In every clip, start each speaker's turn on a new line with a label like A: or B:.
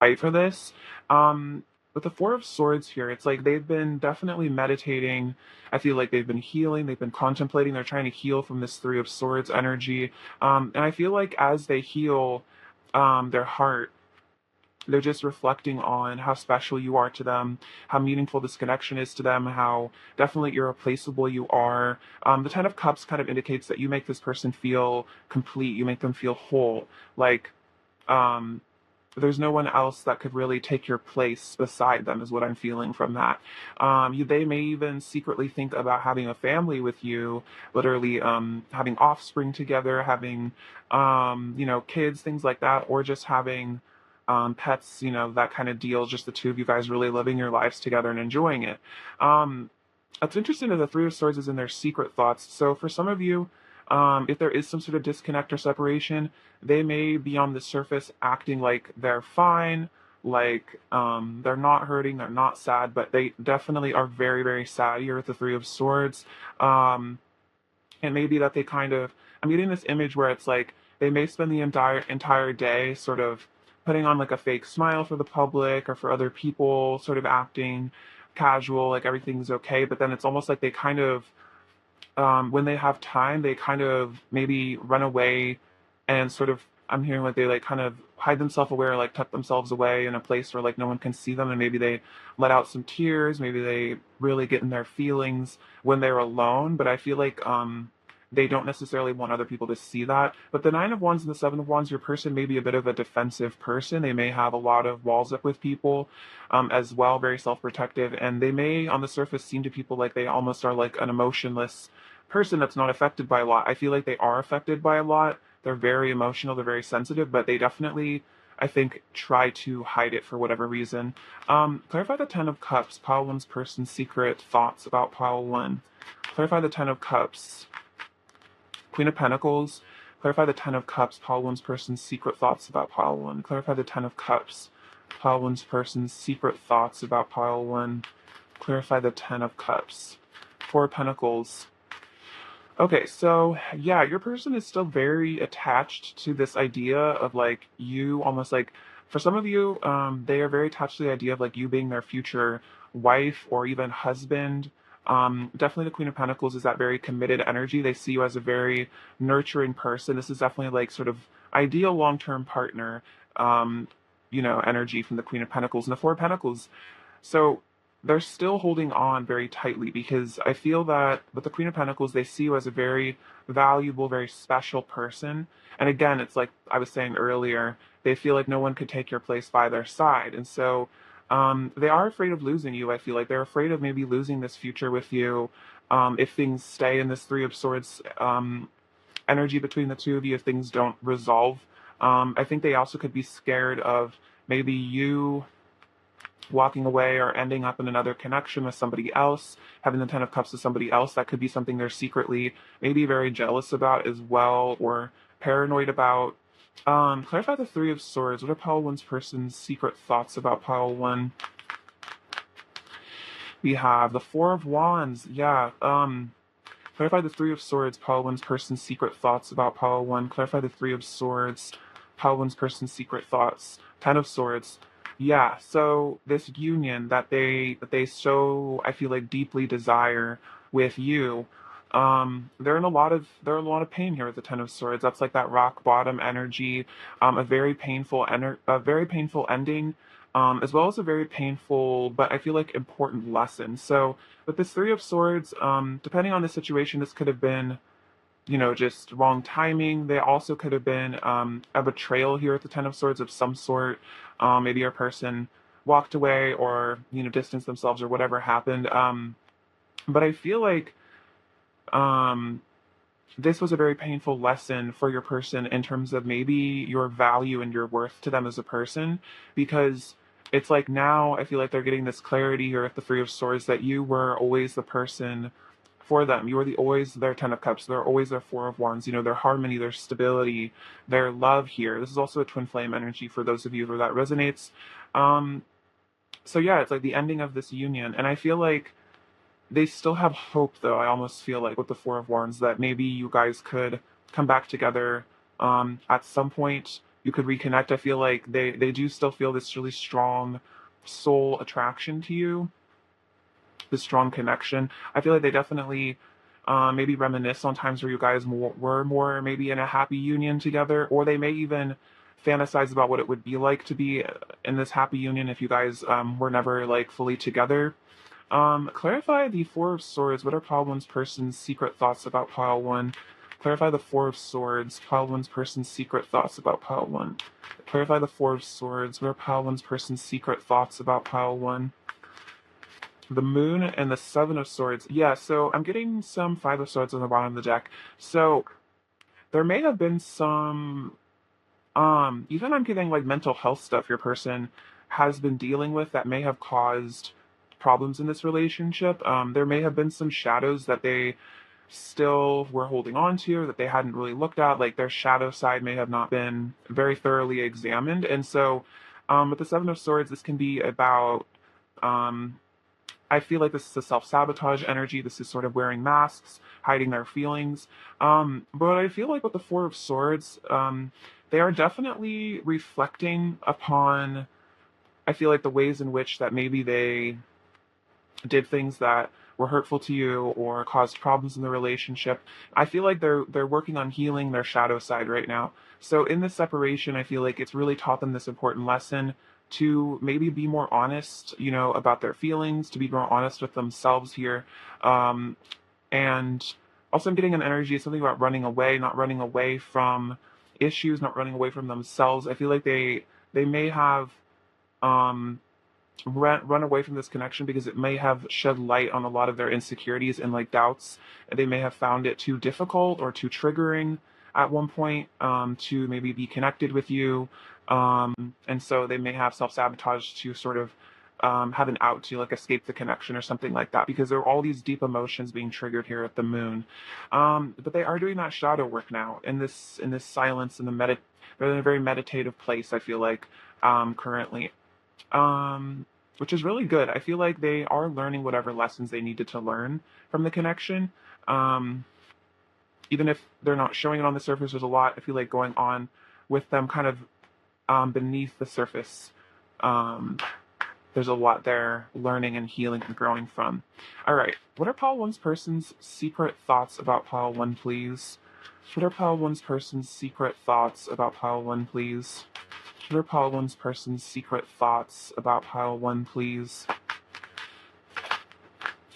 A: fight for this. Um, with the Four of Swords here, it's like they've been definitely meditating. I feel like they've been healing, they've been contemplating, they're trying to heal from this Three of Swords energy. And I feel like as they heal their heart, they're just reflecting on how special you are to them, how meaningful this connection is to them, how definitely irreplaceable you are. The Ten of Cups kind of indicates that you make this person feel complete, you make them feel whole. Like, um, there's no one else that could really take your place beside them, is what I'm feeling from that. They may even secretly think about having a family with you, literally having offspring together, having kids, things like that, or just having pets, that kind of deal. Just the two of you guys really living your lives together and enjoying it. Um, What's interesting is the Three of Swords is in their secret thoughts. So for some of you, if there is some sort of disconnect or separation, they may be on the surface acting like they're fine, like they're not hurting, they're not sad, but they definitely are very, very sad here with the Three of Swords. Um, and maybe that they kind of, I'm getting this image where it's like they may spend the entire day sort of putting on like a fake smile for the public or for other people, sort of acting casual, like everything's okay, but then it's almost like they kind of when they have time, they kind of maybe run away and sort of, I'm hearing like they like kind of hide themselves away or like tuck themselves away in a place where like no one can see them, and maybe they let out some tears, maybe they really get in their feelings when they're alone. But I feel like they don't necessarily want other people to see that. But the Nine of Wands and the Seven of Wands, your person may be a bit of a defensive person. They may have a lot of walls up with people as well, very self-protective, and they may on the surface seem to people like they almost are like an emotionless person that's not affected by a lot. I feel like they are affected by a lot. They're very emotional, they're very sensitive, but they definitely, I think, try to hide it for whatever reason. Clarify the Ten of Cups, pile one's person's secret thoughts about pile one. Clarify the Ten of Cups. Queen of Pentacles, clarify the Ten of Cups, pile one's person's secret thoughts about pile one. Clarify the Ten of Cups, pile one's person's secret thoughts about pile one. Clarify the Ten of Cups. Four of Pentacles, okay, so yeah, your person is still very attached to this idea of like you almost like for some of you, they are very attached to the idea of like you being their future wife or even husband. Definitely the Queen of Pentacles is that very committed energy. They see you as a very nurturing person. This is definitely like sort of ideal long-term partner, energy from the Queen of Pentacles and the Four of Pentacles. So they're still holding on very tightly because I feel that with the Queen of Pentacles, they see you as a very valuable, very special person. And again, it's like I was saying earlier, they feel like no one could take your place by their side. And so they are afraid of losing you. I feel like they're afraid of maybe losing this future with you if things stay in this Three of Swords energy between the two of you, if things don't resolve. I think they also could be scared of maybe you walking away or ending up in another connection with somebody else, having the Ten of Cups with somebody else. That could be something they're secretly maybe very jealous about as well, or paranoid about. Clarify the Three of Swords. What are pile one's person's secret thoughts about pile one? We have the Four of Wands. Yeah. Clarify the Three of Swords. Pile one's person's secret thoughts about pile one. Clarify the Three of Swords. Pile one's person's secret thoughts. Ten of Swords. Yeah, so this union that they so I feel like deeply desire with you, they're in a lot of pain here with the Ten of Swords. That's like that rock bottom energy, a very painful ending, as well as a very painful but I feel like important lesson. So with this Three of Swords, depending on the situation, this could have been just wrong timing. They also could have been a betrayal here at the Ten of Swords of some sort. Maybe your person walked away or, distanced themselves or whatever happened. But I feel like um, this was a very painful lesson for your person in terms of maybe your value and your worth to them as a person, because it's like now I feel like they're getting this clarity here at the Three of Swords that you were always the person for them. You were always their Ten of Cups. They're always their Four of Wands. Their harmony, their stability, their love here. This is also a twin flame energy for those of you where that resonates. Um, so yeah, it's like the ending of this union, and I feel like they still have hope, though. I almost feel like with the Four of Wands that maybe you guys could come back together at some point. you could reconnect. I feel like they do still feel this really strong soul attraction to you, this strong connection. I feel like they definitely maybe reminisce on times where you guys were more maybe in a happy union together, or they may even fantasize about what it would be like to be in this happy union if you guys were never like fully together. Clarify the Four of Swords. What are pile one's person's secret thoughts about pile one? Clarify the Four of Swords. Pile one's person's secret thoughts about pile one. Clarify the Four of Swords. What are pile one's person's secret thoughts about pile one? The Moon and the Seven of Swords. Yeah, so I'm getting some Five of Swords on the bottom of the deck. So there may have been some even I'm getting like mental health stuff your person has been dealing with that may have caused problems in this relationship. There may have been some shadows that they still were holding on to that they hadn't really looked at. Like their shadow side may have not been very thoroughly examined. And so with the Seven of Swords, this can be about um, I feel like this is a self-sabotage energy. This is sort of wearing masks, hiding their feelings. But I feel like with the Four of Swords, they are definitely reflecting upon, I feel like the ways in which that maybe they did things that were hurtful to you or caused problems in the relationship. I feel like they're working on healing their shadow side right now. So in this separation, I feel like it's really taught them this important lesson to maybe be more honest, about their feelings, to be more honest with themselves here. And also I'm getting an energy, something about running away, not running away from issues, not running away from themselves. I feel like they may have um run away from this connection because it may have shed light on a lot of their insecurities and like doubts. They may have found it too difficult or too triggering at one point to maybe be connected with you. And so they may have self-sabotage to sort of have an out to like escape the connection or something like that because there are all these deep emotions being triggered here at the moon. But they are doing that shadow work now in this silence in they're in a very meditative place, I feel like, currently. Which is really good. I feel like they are learning whatever lessons they needed to learn from the connection. Um, Even if they're not showing it on the surface, there's a lot I feel like going on with them kind of beneath the surface. Um, there's a lot they're learning and healing and growing from. All right, what are Pile One's person's secret thoughts about Pile One, please? What are Pile One's person's secret thoughts about Pile One, please? What are Pile One's person's secret thoughts about Pile One, please?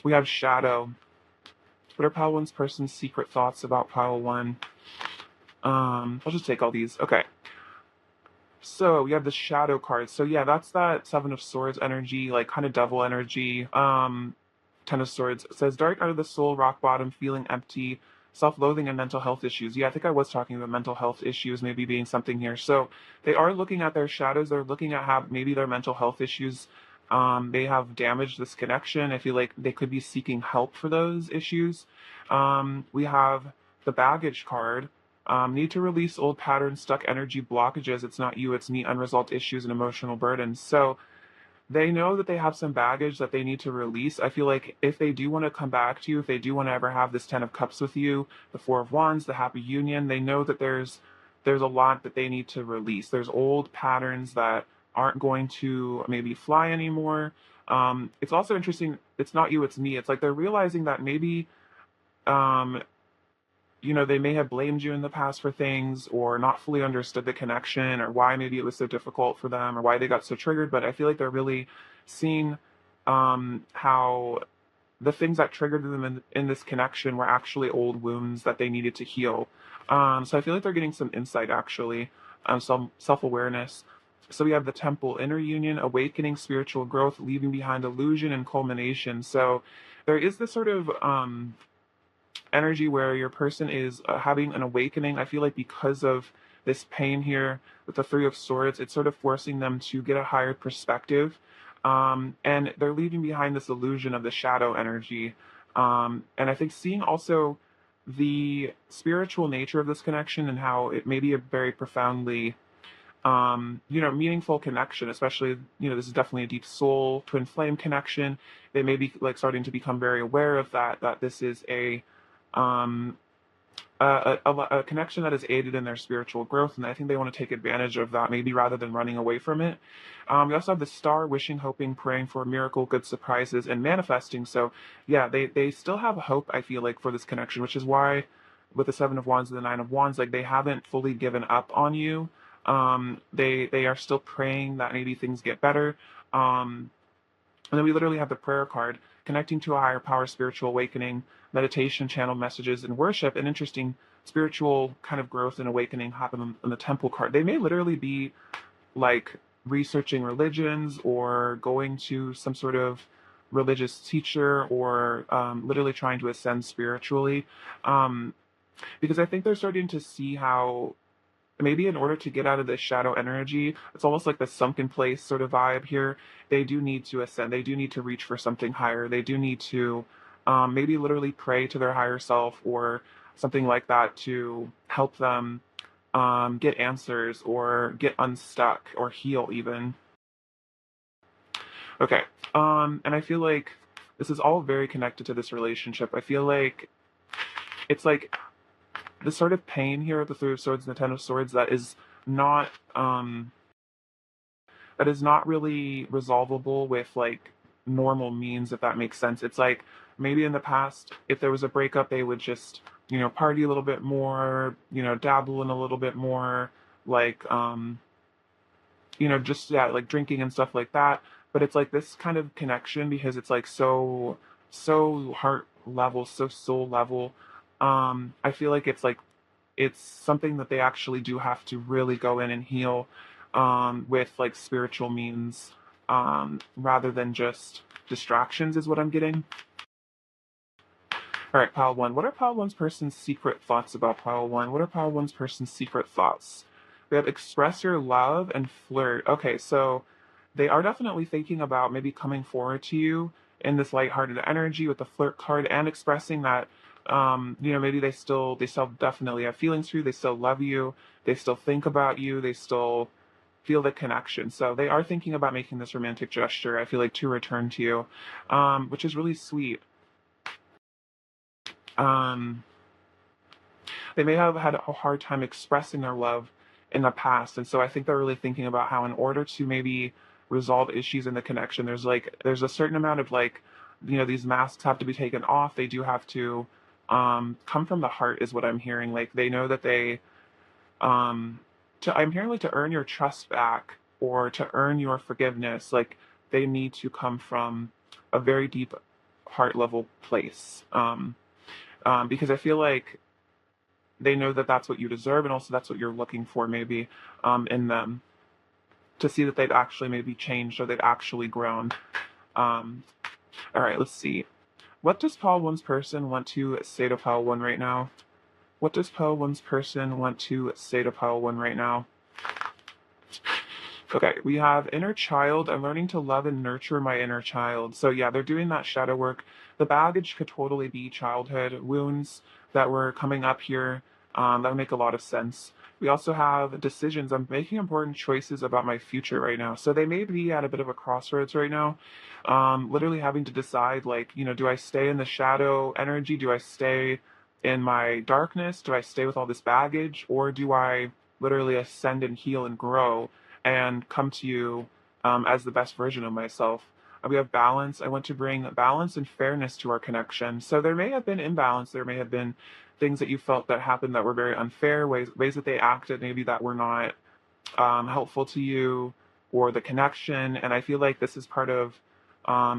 A: We have Shadow. What are Pile One's person's secret thoughts about Pile One? I'll just take all these. Okay. So we have the Shadow card. So yeah, that's that Seven of Swords energy, like kind of devil energy. Ten of Swords. It says dark out of the soul, rock bottom, feeling empty, self-loathing, and mental health issues. Yeah, I think I was talking about mental health issues maybe being something here. So they are looking at their shadows. They're looking at how maybe their mental health issues they have damaged this connection. I feel like they could be seeking help for those issues. We have the baggage card. Need to release old patterns, stuck energy blockages. It's not you, it's me, unresolved issues and emotional burdens. So they know that they have some baggage that they need to release. I feel like if they do want to come back to you, if they do want to ever have this Ten of Cups with you, the Four of Wands, the Happy Union, they know that there's a lot that they need to release. There's old patterns that aren't going to maybe fly anymore. It's also interesting. It's not you, it's me. It's like they're realizing that maybe um, they may have blamed you in the past for things or not fully understood the connection or why maybe it was so difficult for them or why they got so triggered. But I feel like they're really seeing how the things that triggered them in this connection were actually old wounds that they needed to heal. So I feel like they're getting some insight actually, some self-awareness. So we have the Temple, inner union, awakening, spiritual growth, leaving behind illusion, and culmination. So there is this sort of energy where your person is having an awakening. I feel like because of this pain here with the Three of Swords, it's sort of forcing them to get a higher perspective. And they're leaving behind this illusion of the shadow energy. And I think seeing also the spiritual nature of this connection and how it may be a very profoundly meaningful connection, especially, this is definitely a deep soul twin flame connection. They may be like starting to become very aware of that this is a, um, a connection that is aided in their spiritual growth, and I think they want to take advantage of that, maybe rather than running away from it. We also have the star, wishing, hoping, praying for a miracle, good surprises, and manifesting. So, yeah, they still have hope, I feel like, for this connection, which is why with the Seven of Wands and the Nine of Wands, like they haven't fully given up on you. They are still praying that maybe things get better. And then we literally have the prayer card, connecting to a higher power, spiritual awakening, meditation, channel messages, and worship. An interesting spiritual kind of growth and awakening happen in the temple card. They may literally be like researching religions or going to some sort of religious teacher or literally trying to ascend spiritually. Um, because I think they're starting to see how maybe in order to get out of this shadow energy, it's almost like the sunken place sort of vibe here. They do need to ascend. They do need to reach for something higher. They do need to maybe literally pray to their higher self or something like that to help them get answers or get unstuck or heal even. Okay. And I feel like this is all very connected to this relationship. I feel like it's like the sort of pain here with the Three of Swords and the Ten of Swords not um that is not really resolvable with like normal means, if that makes sense. It's like maybe in the past, if there was a breakup, they would just, party a little bit more, dabble in a little bit more, like just yeah, like drinking and stuff like that. But it's like this kind of connection because it's like so heart level, so soul level. I feel like it's something that they actually do have to really go in and heal with like spiritual means rather than just distractions, is what I'm getting. All right, pile one. What are pile one's person's secret thoughts about pile one? What are pile one's person's secret thoughts? We have express your love and flirt. Okay, so they are definitely thinking about maybe coming forward to you in this lighthearted energy with the flirt card and expressing that maybe they still definitely have feelings for you, they still love you, they still think about you, they still feel the connection. So they are thinking about making this romantic gesture, I feel like, to return to you, which is really sweet. Um, they may have had a hard time expressing their love in the past, and so I think they're really thinking about how in order to maybe resolve issues in the connection, there's a certain amount of like, these masks have to be taken off. They do have to come from the heart, is what I'm hearing. Like they know that um I'm hearing like to earn your trust back or to earn your forgiveness, like they need to come from a very deep heart level place. Because I feel like they know that that's what you deserve, and also that's what you're looking for, maybe in them, to see that they've actually maybe changed or they've actually grown. Um, all right, let's see. What does Pile One's person want to say to Pile One right now? What does Pile One's person want to say to Pile One right now? Okay, we have inner child. I'm learning to love and nurture my inner child. So yeah, they're doing that shadow work. The baggage could totally be childhood wounds that were coming up here. That would make a lot of sense. We also have decisions. I'm making important choices about my future right now. So they may be at a bit of a crossroads right now. Literally having to decide, like, do I stay in the shadow energy? Do I stay in my darkness? Do I stay with all this baggage? Or do I literally ascend and heal and grow and come to you as the best version of myself? We have balance. I want to bring balance and fairness to our connection. So there may have been imbalance. There may have been things that you felt that happened that were very unfair, ways that they acted maybe that were not helpful to you or the connection. And I feel like this is part of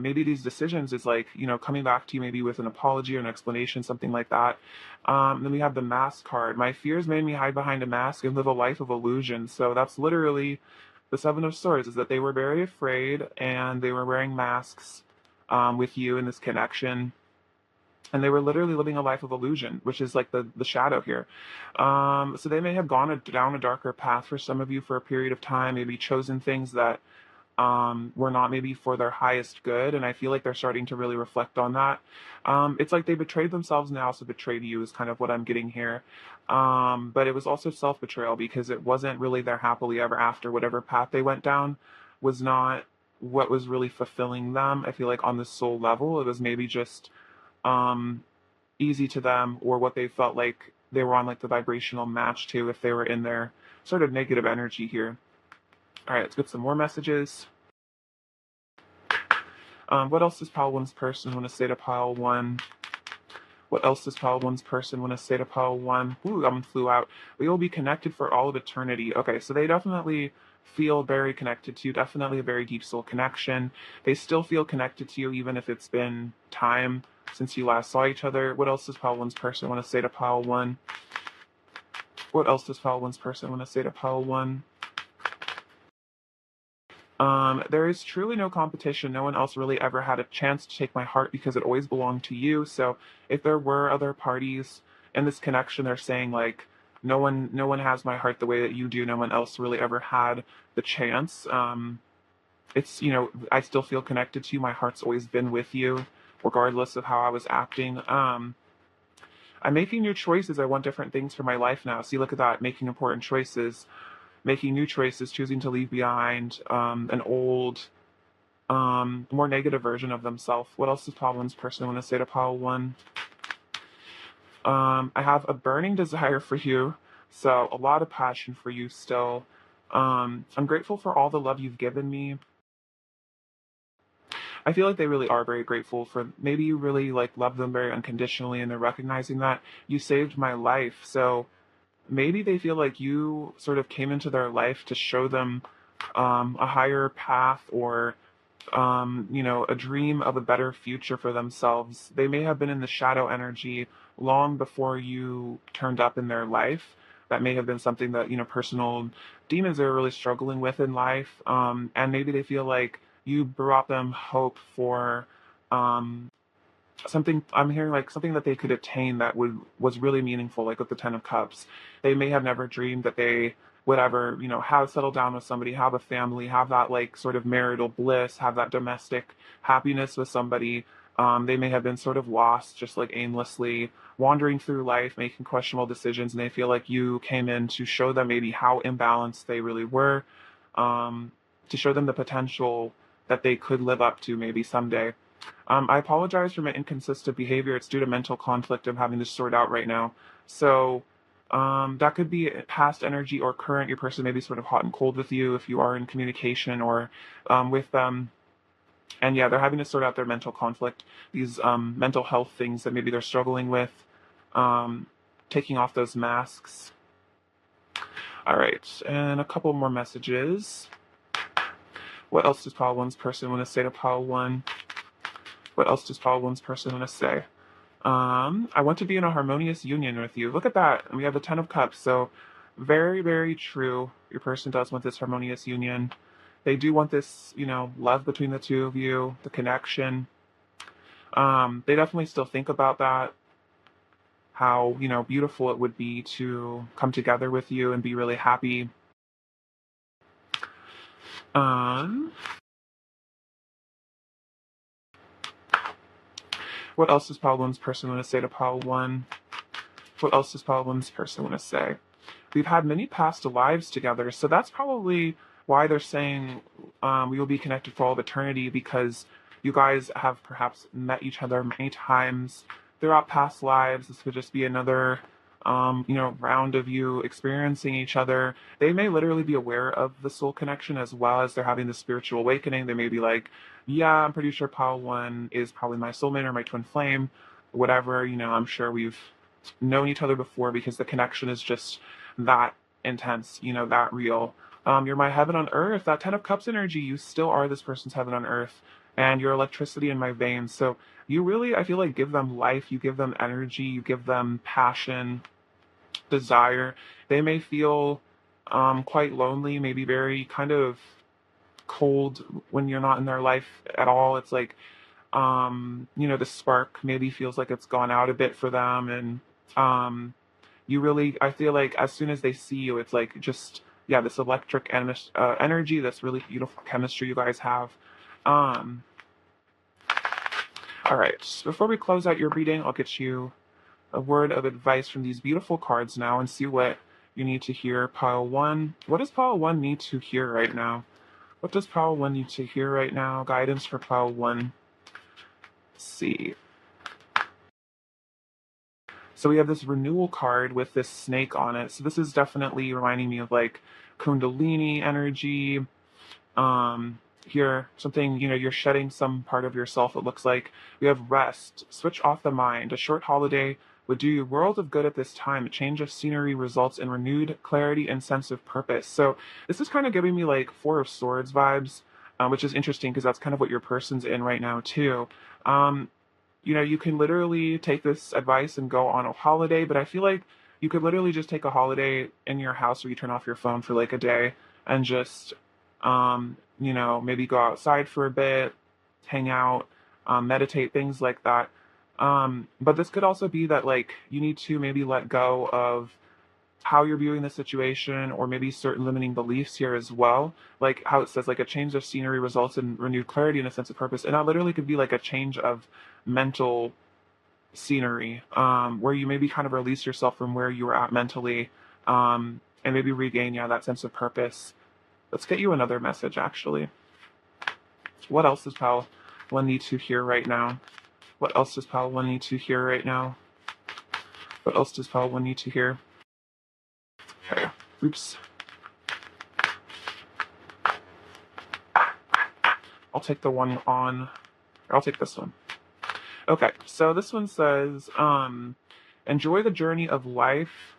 A: maybe these decisions is like, coming back to you maybe with an apology or an explanation, something like that. Then we have the mask card. My fears made me hide behind a mask and live a life of illusion. So that's literally the Seven of Swords, is that they were very afraid and they were wearing masks with you in this connection. And they were literally living a life of illusion, which is like the shadow here. So they may have gone down a darker path for some of you for a period of time, maybe chosen things that were not maybe for their highest good. And I feel like they're starting to really reflect on that. It's like they betrayed themselves and they also betrayed you, is kind of what I'm getting here. But it was also self-betrayal because it wasn't really their happily ever after. Whatever path they went down was not what was really fulfilling them. I feel like on the soul level, it was maybe just um, easy to them, or what they felt like they were on like the vibrational match too, if they were in their sort of negative energy here. All right, let's get some more messages. What else does pile one's person want to say to pile one? What else does pile one's person want to say to pile one? Ooh, that one flew out. We will be connected for all of eternity. Okay, so they definitely feel very connected to you, definitely a very deep soul connection. They still feel connected to you even if it's been time since you last saw each other. What else does pile one's person want to say to pile one? What else does pile one's person want to say to pile one? There is truly no competition. No one else really ever had a chance to take my heart because it always belonged to you. So if there were other parties in this connection, they're saying like, no one has my heart the way that you do. No one else really ever had the chance. It's, I still feel connected to you. My heart's always been with you, regardless of how I was acting. I'm making new choices. I want different things for my life now. See, look at that, making important choices, making new choices, choosing to leave behind an old, more negative version of themselves. What else does pile one's person want to say to pile one? I have a burning desire for you, so a lot of passion for you still. I'm grateful for all the love you've given me. I feel like they really are very grateful for, maybe you really like love them very unconditionally and they're recognizing that you saved my life. So maybe they feel like you sort of came into their life to show them a higher path, or a dream of a better future for themselves. They may have been in the shadow energy long before you turned up in their life. That may have been something that, personal demons are really struggling with in life. And maybe they feel like you brought them hope for um, something. I'm hearing like something that they could attain that was really meaningful, like with the Ten of Cups. They may have never dreamed that they would ever, have settled down with somebody, have a family, have that like sort of marital bliss, have that domestic happiness with somebody. They may have been sort of lost, just like aimlessly wandering through life, making questionable decisions, and they feel like you came in to show them maybe how imbalanced they really were, um, to show them the potential that they could live up to maybe someday. I apologize for my inconsistent behavior. It's due to mental conflict I'm having to sort out right now. So that could be past energy or current. Your person may be sort of hot and cold with you if you are in communication or with them. And yeah, they're having to sort out their mental conflict, these mental health things that maybe they're struggling with, um, taking off those masks. All right, and a couple more messages. What else does pile one's person want to say to pile one? What else does pile one's person want to say? I want to be in a harmonious union with you. Look at that. And we have the Ten of Cups. So very, very true. Your person does want this harmonious union. They do want this, love between the two of you, the connection. They definitely still think about that, how, beautiful it would be to come together with you and be really happy. Um, what else does pile one's person want to say to pile one? What else does pile one's person want to say? We've had many past lives together, so that's probably why they're saying we will be connected for all of eternity, because you guys have perhaps met each other many times throughout past lives. This could just be another round of you experiencing each other. They may literally be aware of the soul connection as well as they're having the spiritual awakening. They may be like, yeah, I'm pretty sure pile one is probably my soulmate or my twin flame, whatever. I'm sure we've known each other before because the connection is just that intense, that real. You're my heaven on earth. That Ten of Cups energy, you still are this person's heaven on earth, and your electricity in my veins. So you really, I feel like, give them life, you give them energy, you give them passion, desire. They may feel quite lonely, maybe very kind of cold when you're not in their life at all. It's like, the spark maybe feels like it's gone out a bit for them, and you really, I feel like as soon as they see you, it's like just, yeah, this electric energy, this really beautiful chemistry you guys have. Um, all right, before we close out your reading, I'll get you a word of advice from these beautiful cards now and see what you need to hear. Pile one. What does pile one need to hear right now? What does pile one need to hear right now? Guidance for pile one. Let's see. So we have this renewal card with this snake on it. So this is definitely reminding me of like Kundalini energy. Um, here, something, you're shedding some part of yourself, it looks like. We have rest, switch off the mind. A short holiday would do you a world of good at this time. A change of scenery results in renewed clarity and sense of purpose. So this is kind of giving me like Four of Swords vibes, which is interesting because that's kind of what your person's in right now too. Um, you can literally take this advice and go on a holiday, but I feel like you could literally just take a holiday in your house where you turn off your phone for like a day and just, maybe go outside for a bit, hang out, meditate, things like that. But this could also be that like you need to maybe let go of how you're viewing the situation, or maybe certain limiting beliefs here as well. Like how it says, like a change of scenery results in renewed clarity and a sense of purpose. And that literally could be like a change of mental scenery, where you maybe kind of release yourself from where you were at mentally, and maybe regain, yeah, that sense of purpose. Let's get you another message, actually. What else does Pal One need to hear right now? What else does Pal One need to hear right now? What else does Pal One need to hear? Okay. Oops. I'll take the one on. I'll take this one. Okay, so this one says, enjoy the journey of life.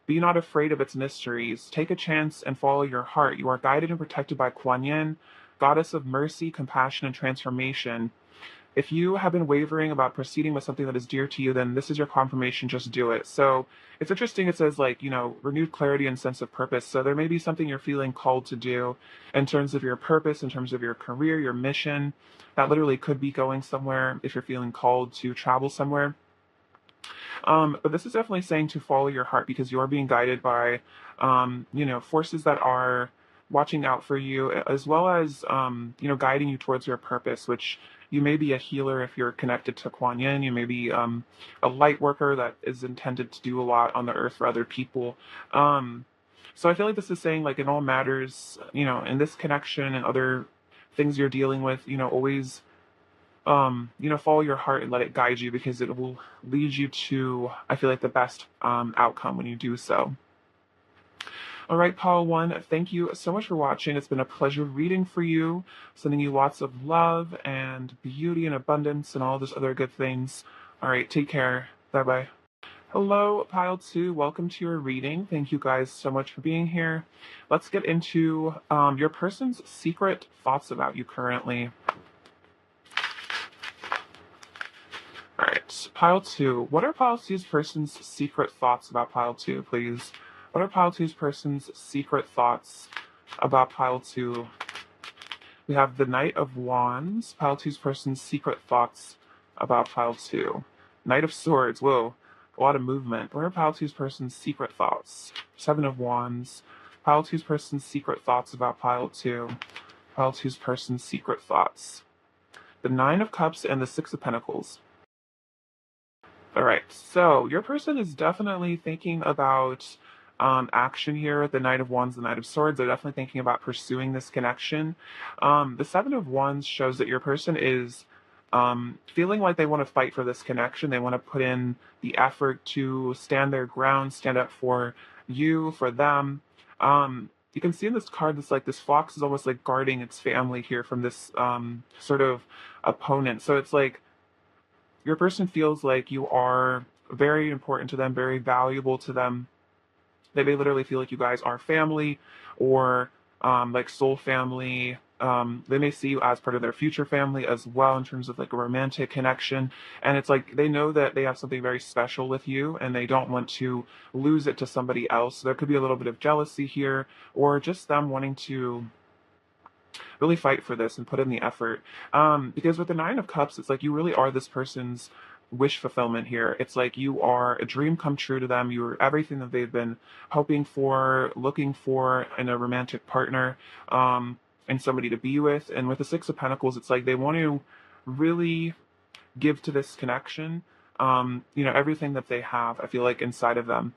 A: Be not afraid of its mysteries. Take a chance and follow your heart. You are guided and protected by Kuan Yin, goddess of mercy, compassion, and transformation. If you have been wavering about proceeding with something that is dear to you, then this is your confirmation. Just do it. So it's interesting. It says, like, renewed clarity and sense of purpose. So there may be something you're feeling called to do in terms of your purpose, in terms of your career, your mission. That literally could be going somewhere if you're feeling called to travel somewhere. But this is definitely saying to follow your heart because you're being guided by, forces that are watching out for you, as well as, guiding you towards your purpose, which you may be a healer if you're connected to Kuan Yin. You may be a light worker that is intended to do a lot on the earth for other people. So I feel like this is saying, like, in all matters, in this connection and other things you're dealing with, always follow your heart and let it guide you because it will lead you to, I feel like, the best outcome when you do so. All right, Paul One, thank you so much for watching. It's been a pleasure reading for you, sending you lots of love and beauty and abundance and all those other good things. All right, take care. Bye-bye. Hello, Pile 2. Welcome to your reading. Thank you guys so much for being here. Let's get into your person's secret thoughts about you currently. All right, Pile 2. What are Pile 2's person's secret thoughts about Pile 2, please? What are Pile 2's person's secret thoughts about Pile 2? We have the Knight of Wands. Pile 2's person's secret thoughts about Pile 2. Knight of Swords. Whoa, a lot of movement. What are Pile 2's person's secret thoughts? Seven of Wands. Pile 2's person's secret thoughts about Pile 2. Pile 2's person's secret thoughts. The Nine of Cups and the Six of Pentacles. All right, so your person is definitely thinking about action here with the Knight of Wands, the Knight of Swords. They're definitely thinking about pursuing this connection. The Seven of Wands shows that your person is feeling like they want to fight for this connection. They want to put in the effort to stand their ground, stand up for you, for them. You can see in this card, this fox is almost like guarding its family here from this sort of opponent. So it's like, your person feels like you are very important to them, very valuable to them. They may literally feel like you guys are family or like soul family. They may see you as part of their future family as well in terms of like a romantic connection. And it's like they know that they have something very special with you and they don't want to lose it to somebody else. So there could be a little bit of jealousy here or just them wanting to really fight for this and put in the effort. Because with the Nine of Cups, it's like you really are this person's wish fulfillment here. It's like you are a dream come true to them. You're everything that they've been hoping for, looking for in a romantic partner, and somebody to be with. And with the Six of Pentacles, it's like they want to really give to this connection. Everything that they have, I feel like inside of them.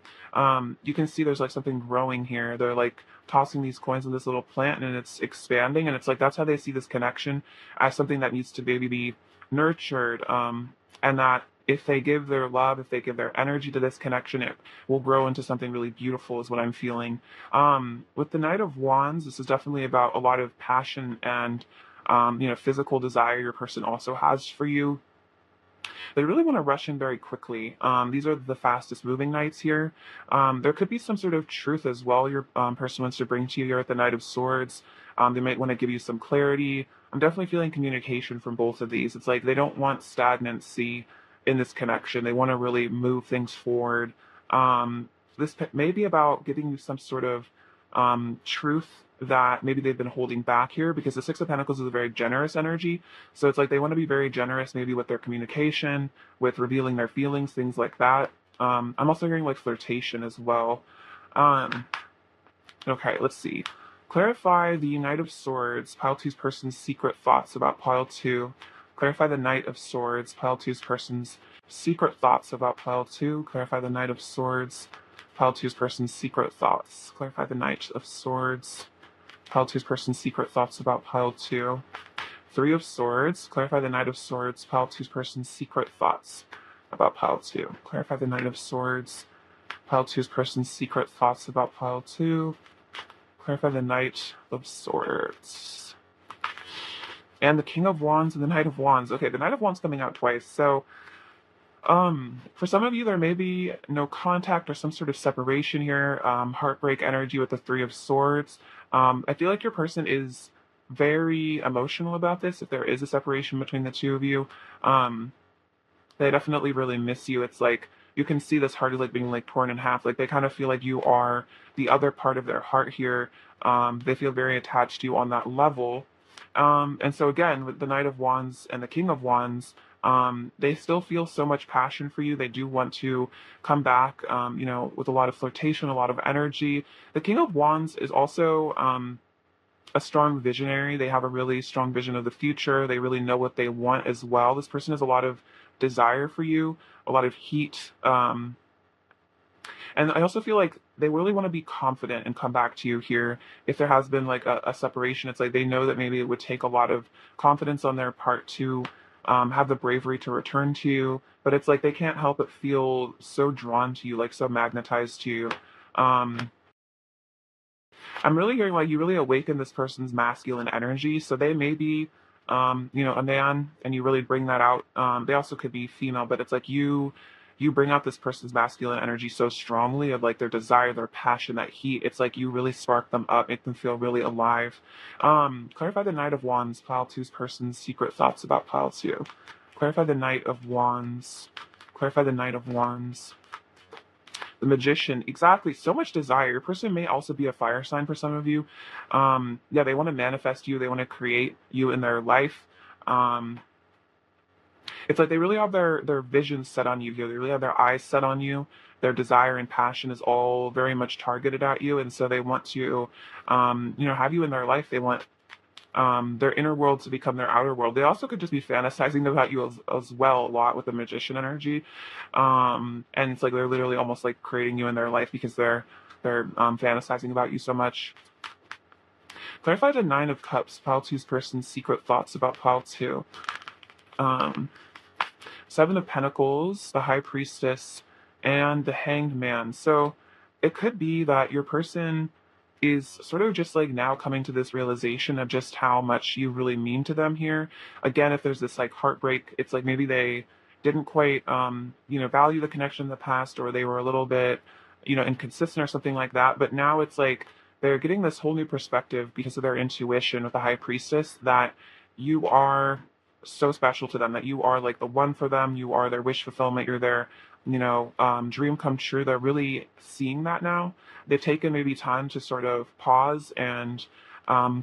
A: You can see there's like something growing here. They're like tossing these coins in this little plant and it's expanding. And it's like, that's how they see this connection as something that needs to maybe be nurtured. And that if they give their love, if they give their energy to this connection, it will grow into something really beautiful, is what I'm feeling. With the Knight of Wands, this is definitely about a lot of passion and physical desire your person also has for you. They really want to rush in very quickly. These are the fastest moving knights here. There could be some sort of truth as well your person wants to bring to you here at the Knight of Swords. They might want to give you some clarity. I'm definitely feeling communication from both of these. It's like they don't want stagnancy in this connection. They want to really move things forward. This may be about giving you some sort of truth that maybe they've been holding back here, because the Six of Pentacles is a very generous energy. So it's like they want to be very generous, maybe with their communication, with revealing their feelings, things like that. I'm also hearing like flirtation as well. Um, okay, let's see. Clarify the Knight of Swords, pile two's person's secret thoughts about pile two. Clarify the Knight of Swords, pile two's person's secret thoughts about pile two. Clarify the Knight of Swords, pile two's person's secret thoughts. Clarify the Knight of Swords, pile two's person's secret thoughts about pile two. Three of Swords. Clarify the Knight of Swords, pile two's person's secret thoughts about pile two. Clarify the Knight of Swords, pile two's person's secret thoughts about pile two. Clarify the Knight of Swords. And the King of Wands and the Knight of Wands. Okay, the Knight of Wands coming out twice. So, for some of you, there may be no contact or some sort of separation here. Heartbreak energy with the Three of Swords. I feel like your person is very emotional about this. If there is a separation between the two of you, they definitely really miss you. It's like you can see this heart is like being like torn in half. Like they kind of feel like you are the other part of their heart here. They feel very attached to you on that level. And so again, with the Knight of Wands and the King of Wands, they still feel so much passion for you. They do want to come back, with a lot of flirtation, a lot of energy. The King of Wands is also a strong visionary. They have a really strong vision of the future. They really know what they want as well. This person has a lot of desire for you, a lot of heat. And I also feel like they really want to be confident and come back to you here. If there has been like a separation, it's like they know that maybe it would take a lot of confidence on their part to have the bravery to return to you. But it's like they can't help but feel so drawn to you, like so magnetized to you. Um, I'm really hearing like you really awaken this person's masculine energy. So they may be, a man, and you really bring that out. They also could be female, but it's like you bring out this person's masculine energy so strongly of like their desire, their passion, that heat. It's like you really spark them up, make them feel really alive. Clarify the Knight of Wands, pile two's person's secret thoughts about pile two. Clarify the Knight of Wands. Clarify the Knight of Wands. The Magician, exactly. So much desire. Your person may also be a fire sign for some of you. Yeah, they want to manifest you. They want to create you in their life. It's like they really have their vision set on you here. They really have their eyes set on you. Their desire and passion is all very much targeted at you, and so they want to, have you in their life. They want their inner world to become their outer world. They also could just be fantasizing about you as well a lot with the Magician energy, and it's like they're literally almost like creating you in their life because they're fantasizing about you so much. Clarify the Nine of Cups, pile two's person's secret thoughts about pile two. Seven of Pentacles, the High Priestess, and the Hanged Man. So it could be that your person is sort of just like now coming to this realization of just how much you really mean to them here. Again, if there's this like heartbreak, it's like maybe they didn't quite, value the connection in the past, or they were a little bit, inconsistent or something like that. But now it's like they're getting this whole new perspective because of their intuition with the High Priestess that you are so special to them, that you are like the one for them. You are their wish fulfillment. You're their, dream come true. They're really seeing that now. They've taken maybe time to sort of pause and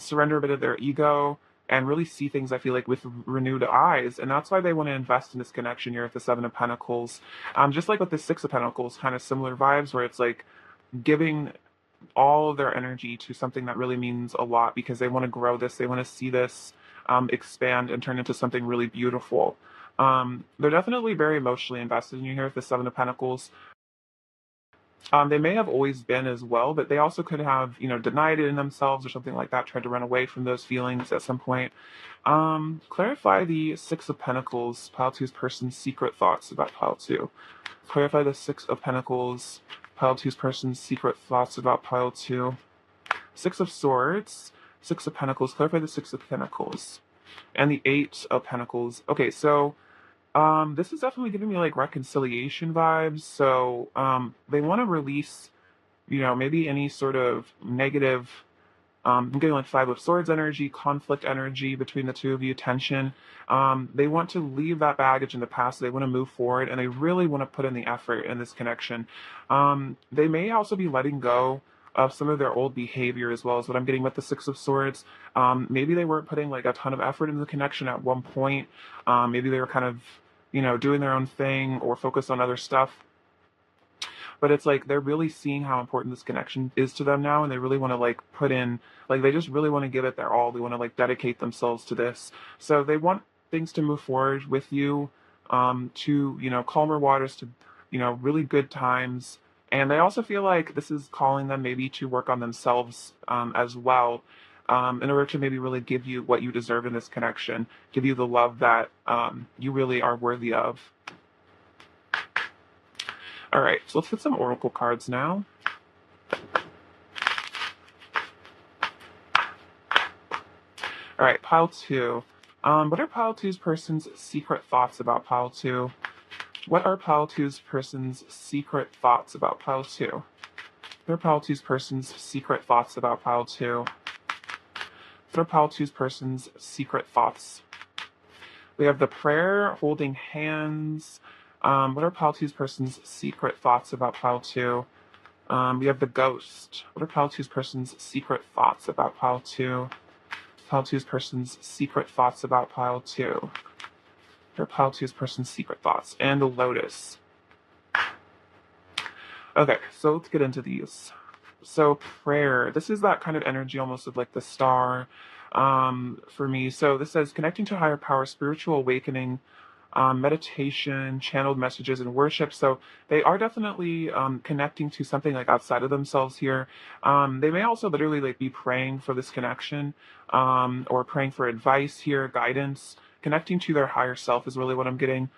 A: surrender a bit of their ego and really see things, I feel like, with renewed eyes. And that's why they want to invest in this connection here with the Seven of Pentacles. Just like with the Six of Pentacles, kind of similar vibes, where it's like giving all of their energy to something that really means a lot because they want to grow this. They want to see this expand and turn into something really beautiful. They're definitely very emotionally invested in you here with the Seven of Pentacles. They may have always been as well, but they also could have, denied it in themselves or something like that, tried to run away from those feelings at some point. Clarify the Six of Pentacles, Pile Two's person's secret thoughts about Pile Two. Clarify the Six of Pentacles, Pile Two's person's secret thoughts about Pile Two. Six of Swords, Six of Pentacles, clarify the Six of Pentacles. And the Eight of Pentacles. Okay, so this is definitely giving me like reconciliation vibes. So they want to release, maybe any sort of negative. I'm getting like Five of Swords energy, conflict energy between the two of you, tension. They want to leave that baggage in the past. They want to move forward, and they really want to put in the effort in this connection. They may also be letting go of some of their old behavior as well as what I'm getting with the Six of Swords. Maybe they weren't putting like a ton of effort into the connection at one point. Maybe they were kind of, doing their own thing or focused on other stuff. But it's like they're really seeing how important this connection is to them now, and they really want to like put in, like they just really want to give it their all. They want to like dedicate themselves to this. So they want things to move forward with you, to calmer waters, to really good times. And they also feel like this is calling them maybe to work on themselves, as well, in order to maybe really give you what you deserve in this connection, give you the love that you really are worthy of. All right, so let's get some oracle cards now. All right, pile two. What are pile two's person's secret thoughts about pile two? What are pile two's person's secret thoughts about pile two? What are pile two's person's secret thoughts about pile two? What are pile two's person's secret thoughts? We have the prayer, holding hands. What are pile two's person's secret thoughts about pile two? We have the ghost. What are pile two's person's secret thoughts about pile two? Pile two's person's secret thoughts about pile two. What are pile two's person's secret thoughts? And the lotus. Okay, so let's get into these. So prayer, this is that kind of energy almost of like the star, for me. So this says connecting to higher power, spiritual awakening, meditation, channeled messages, and worship. So they are definitely connecting to something like outside of themselves here. They may also literally like be praying for this connection, or praying for advice here, guidance. Connecting to their higher self is really what I'm getting.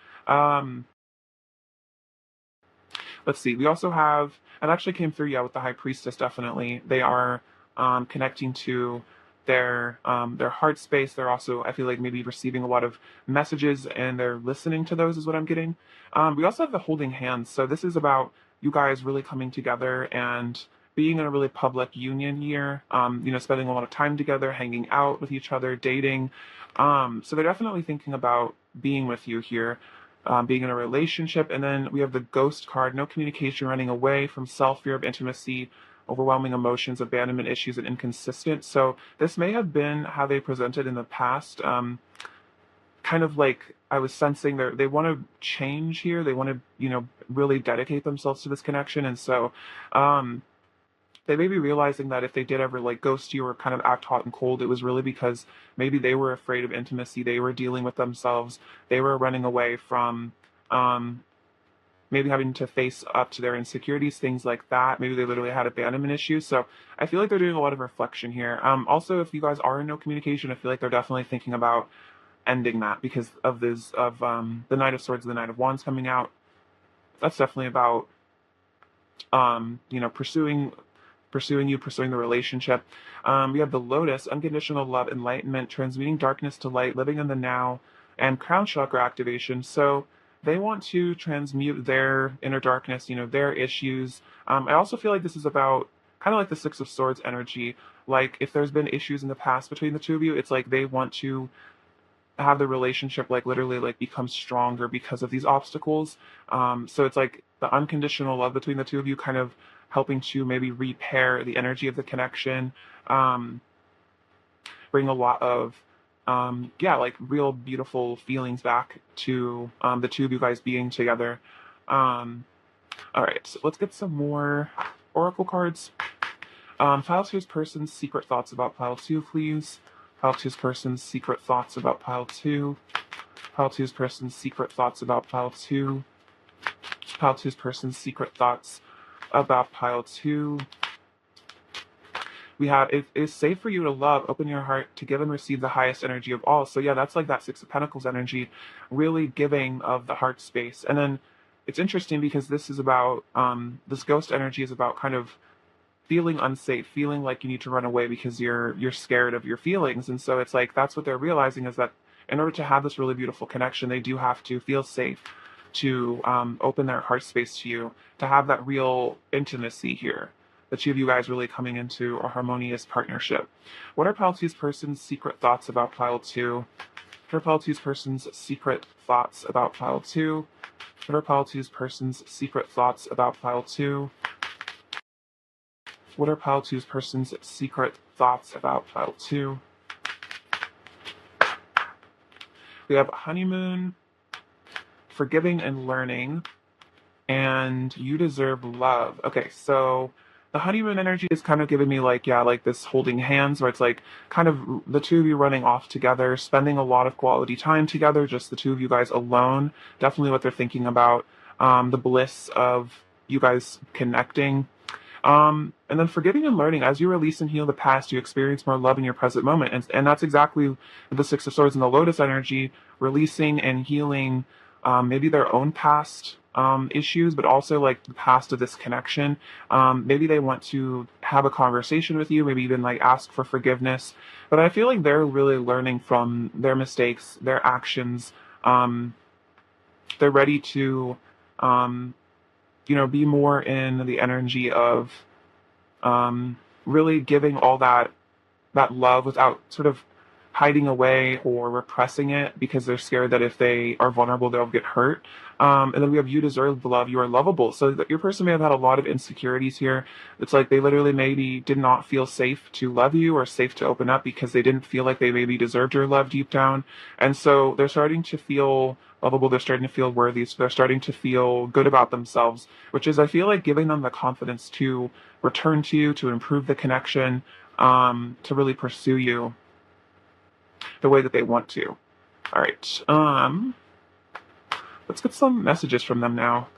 A: Let's see. We also have, it actually came through, yeah, with the High Priestess, definitely. They are connecting to their heart space. They're also, I feel like, maybe receiving a lot of messages and they're listening to those is what I'm getting. We also have the holding hands. So this is about you guys really coming together and being in a really public union here, spending a lot of time together, hanging out with each other, dating. So they're definitely thinking about being with you here, being in a relationship. And then we have the ghost card, no communication, running away from self, fear of intimacy, overwhelming emotions, abandonment issues, and inconsistent. So this may have been how they presented in the past. Kind of like I was sensing they want to change here. They want to, really dedicate themselves to this connection. And so they may be realizing that if they did ever like ghost you or kind of act hot and cold, it was really because maybe they were afraid of intimacy. They were dealing with themselves. They were running away from maybe having to face up to their insecurities, things like that. Maybe they literally had abandonment issues. So I feel like they're doing a lot of reflection here. Also, if you guys are in no communication, I feel like they're definitely thinking about ending that because of the Knight of Swords and the Knight of Wands coming out. That's definitely about pursuing you, pursuing the relationship. We have the Lotus, unconditional love, enlightenment, transmuting darkness to light, living in the now, and crown chakra activation. So they want to transmute their inner darkness, their issues. I also feel like this is about kind of like the Six of Swords energy. Like if there's been issues in the past between the two of you, it's like they want to have the relationship like literally like become stronger because of these obstacles. So it's like the unconditional love between the two of you kind of helping to maybe repair the energy of the connection, bring a lot of like real beautiful feelings back to the two of you guys being together. All right, so let's get some more oracle cards. Pile two's person's secret thoughts about pile two, please. Pile two's person's secret thoughts about pile two. Pile two's person's secret thoughts about pile two. Pile two's person's secret thoughts about pile two. We have, it is safe for you to love, open your heart to give and receive the highest energy of all. So yeah, that's like that Six of Pentacles energy, really giving of the heart space. And then it's interesting because this is about, this ghost energy is about kind of feeling unsafe, feeling like you need to run away because you're scared of your feelings. And so it's like that's what they're realizing, is that in order to have this really beautiful connection, they do have to feel safe to open their heart space to you, to have that real intimacy here. The two of you guys really coming into a harmonious partnership. What are Pile Two's person's secret thoughts about Pile Two? What are Pile Two's person's secret thoughts about Pile Two? What are Pile Two's person's secret thoughts about Pile Two? What are Pile Two's person's secret thoughts about Pile Two? We have honeymoon, forgiving and learning, and you deserve love. Okay, so the honeymoon energy is kind of giving me like, yeah, like this holding hands, where it's like kind of the two of you running off together, spending a lot of quality time together, just the two of you guys alone. Definitely what they're thinking about. The bliss of you guys connecting. And then forgiving and learning. As you release and heal the past, you experience more love in your present moment. And that's exactly the Six of Swords and the Lotus energy, releasing and healing maybe their own past issues, but also like the past of this connection. Maybe they want to have a conversation with you, maybe even like ask for forgiveness. But I feel like they're really learning from their mistakes, their actions. They're ready to be more in the energy of really giving all that love without sort of hiding away or repressing it, because they're scared that if they are vulnerable, they'll get hurt. And then we have you deserve love, you are lovable. So that your person may have had a lot of insecurities here. It's like they literally maybe did not feel safe to love you or safe to open up because they didn't feel like they maybe deserved your love deep down. And so they're starting to feel lovable, they're starting to feel worthy, so they're starting to feel good about themselves, which is, I feel like, giving them the confidence to return to you, to improve the connection, to really pursue you the way that they want to. All right. Let's get some messages from them now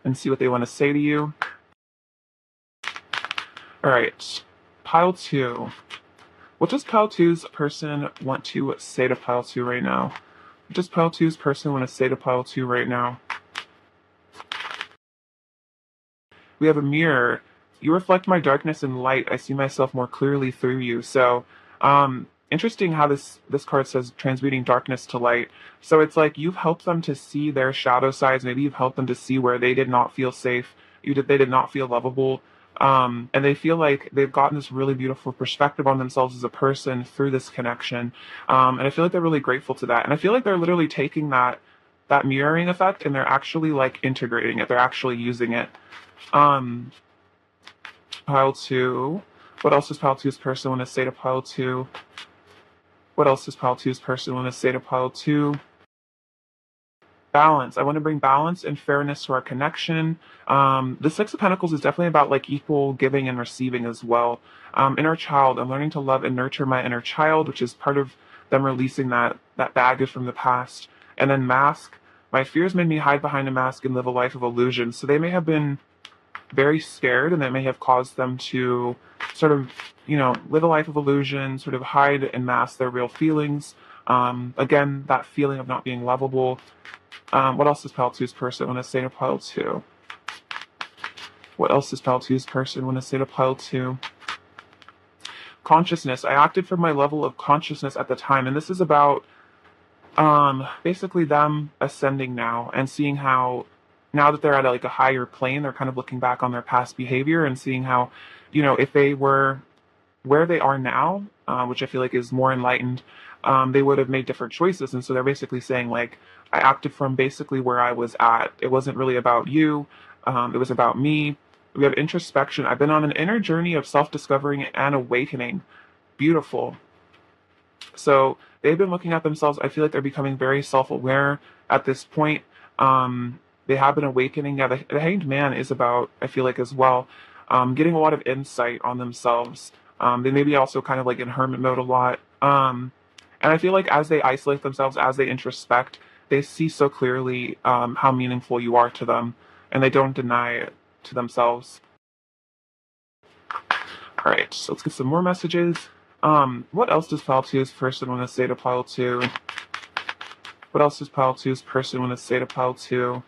A: and see what they want to say to you. All right. Pile two. What does Pile two's person want to say to Pile two right now? What does Pile two's person want to say to Pile two right now? We have a mirror. You reflect my darkness and light. I see myself more clearly through you. So, interesting how this card says transmuting darkness to light. So it's like you've helped them to see their shadow sides. Maybe you've helped them to see where they did not feel safe. They did not feel lovable. And they feel like they've gotten this really beautiful perspective on themselves as a person through this connection. And I feel like they're really grateful to that. And I feel like they're literally taking that mirroring effect and they're actually like integrating it. They're actually using it. Pile two. What else does Pile two's person want to say to Pile two? What else does Pile two's person want to say to Pile two? Balance. I want to bring balance and fairness to our connection. The Six of Pentacles is definitely about like equal giving and receiving as well. Inner child. I'm learning to love and nurture my inner child, which is part of them releasing that baggage from the past. And then mask. My fears made me hide behind a mask and live a life of illusion. So they may have been very scared, and that may have caused them to sort of, live a life of illusion, sort of hide and mask their real feelings. Again, that feeling of not being lovable. What else does Pile two's person want to say to Pile two? What else does Pile two's person want to say to Pile two? Consciousness. I acted from my level of consciousness at the time, and this is about basically them ascending now and seeing how, now that they're at like a higher plane, they're kind of looking back on their past behavior and seeing how, if they were where they are now, which I feel like is more enlightened, they would have made different choices. And so they're basically saying like, I acted from basically where I was at. It wasn't really about you. It was about me. We have introspection. I've been on an inner journey of self-discovering and awakening. Beautiful. So they've been looking at themselves. I feel like they're becoming very self-aware at this point. They have been awakening. Yeah, the Hanged Man is about, I feel like, as well, getting a lot of insight on themselves. They may be also kind of like in hermit mode a lot. And I feel like as they isolate themselves, as they introspect, they see so clearly how meaningful you are to them, and they don't deny it to themselves. All right, so let's get some more messages. What else does Pile 2's person want to say to Pile 2? What else does Pile 2's person want to say to Pile 2?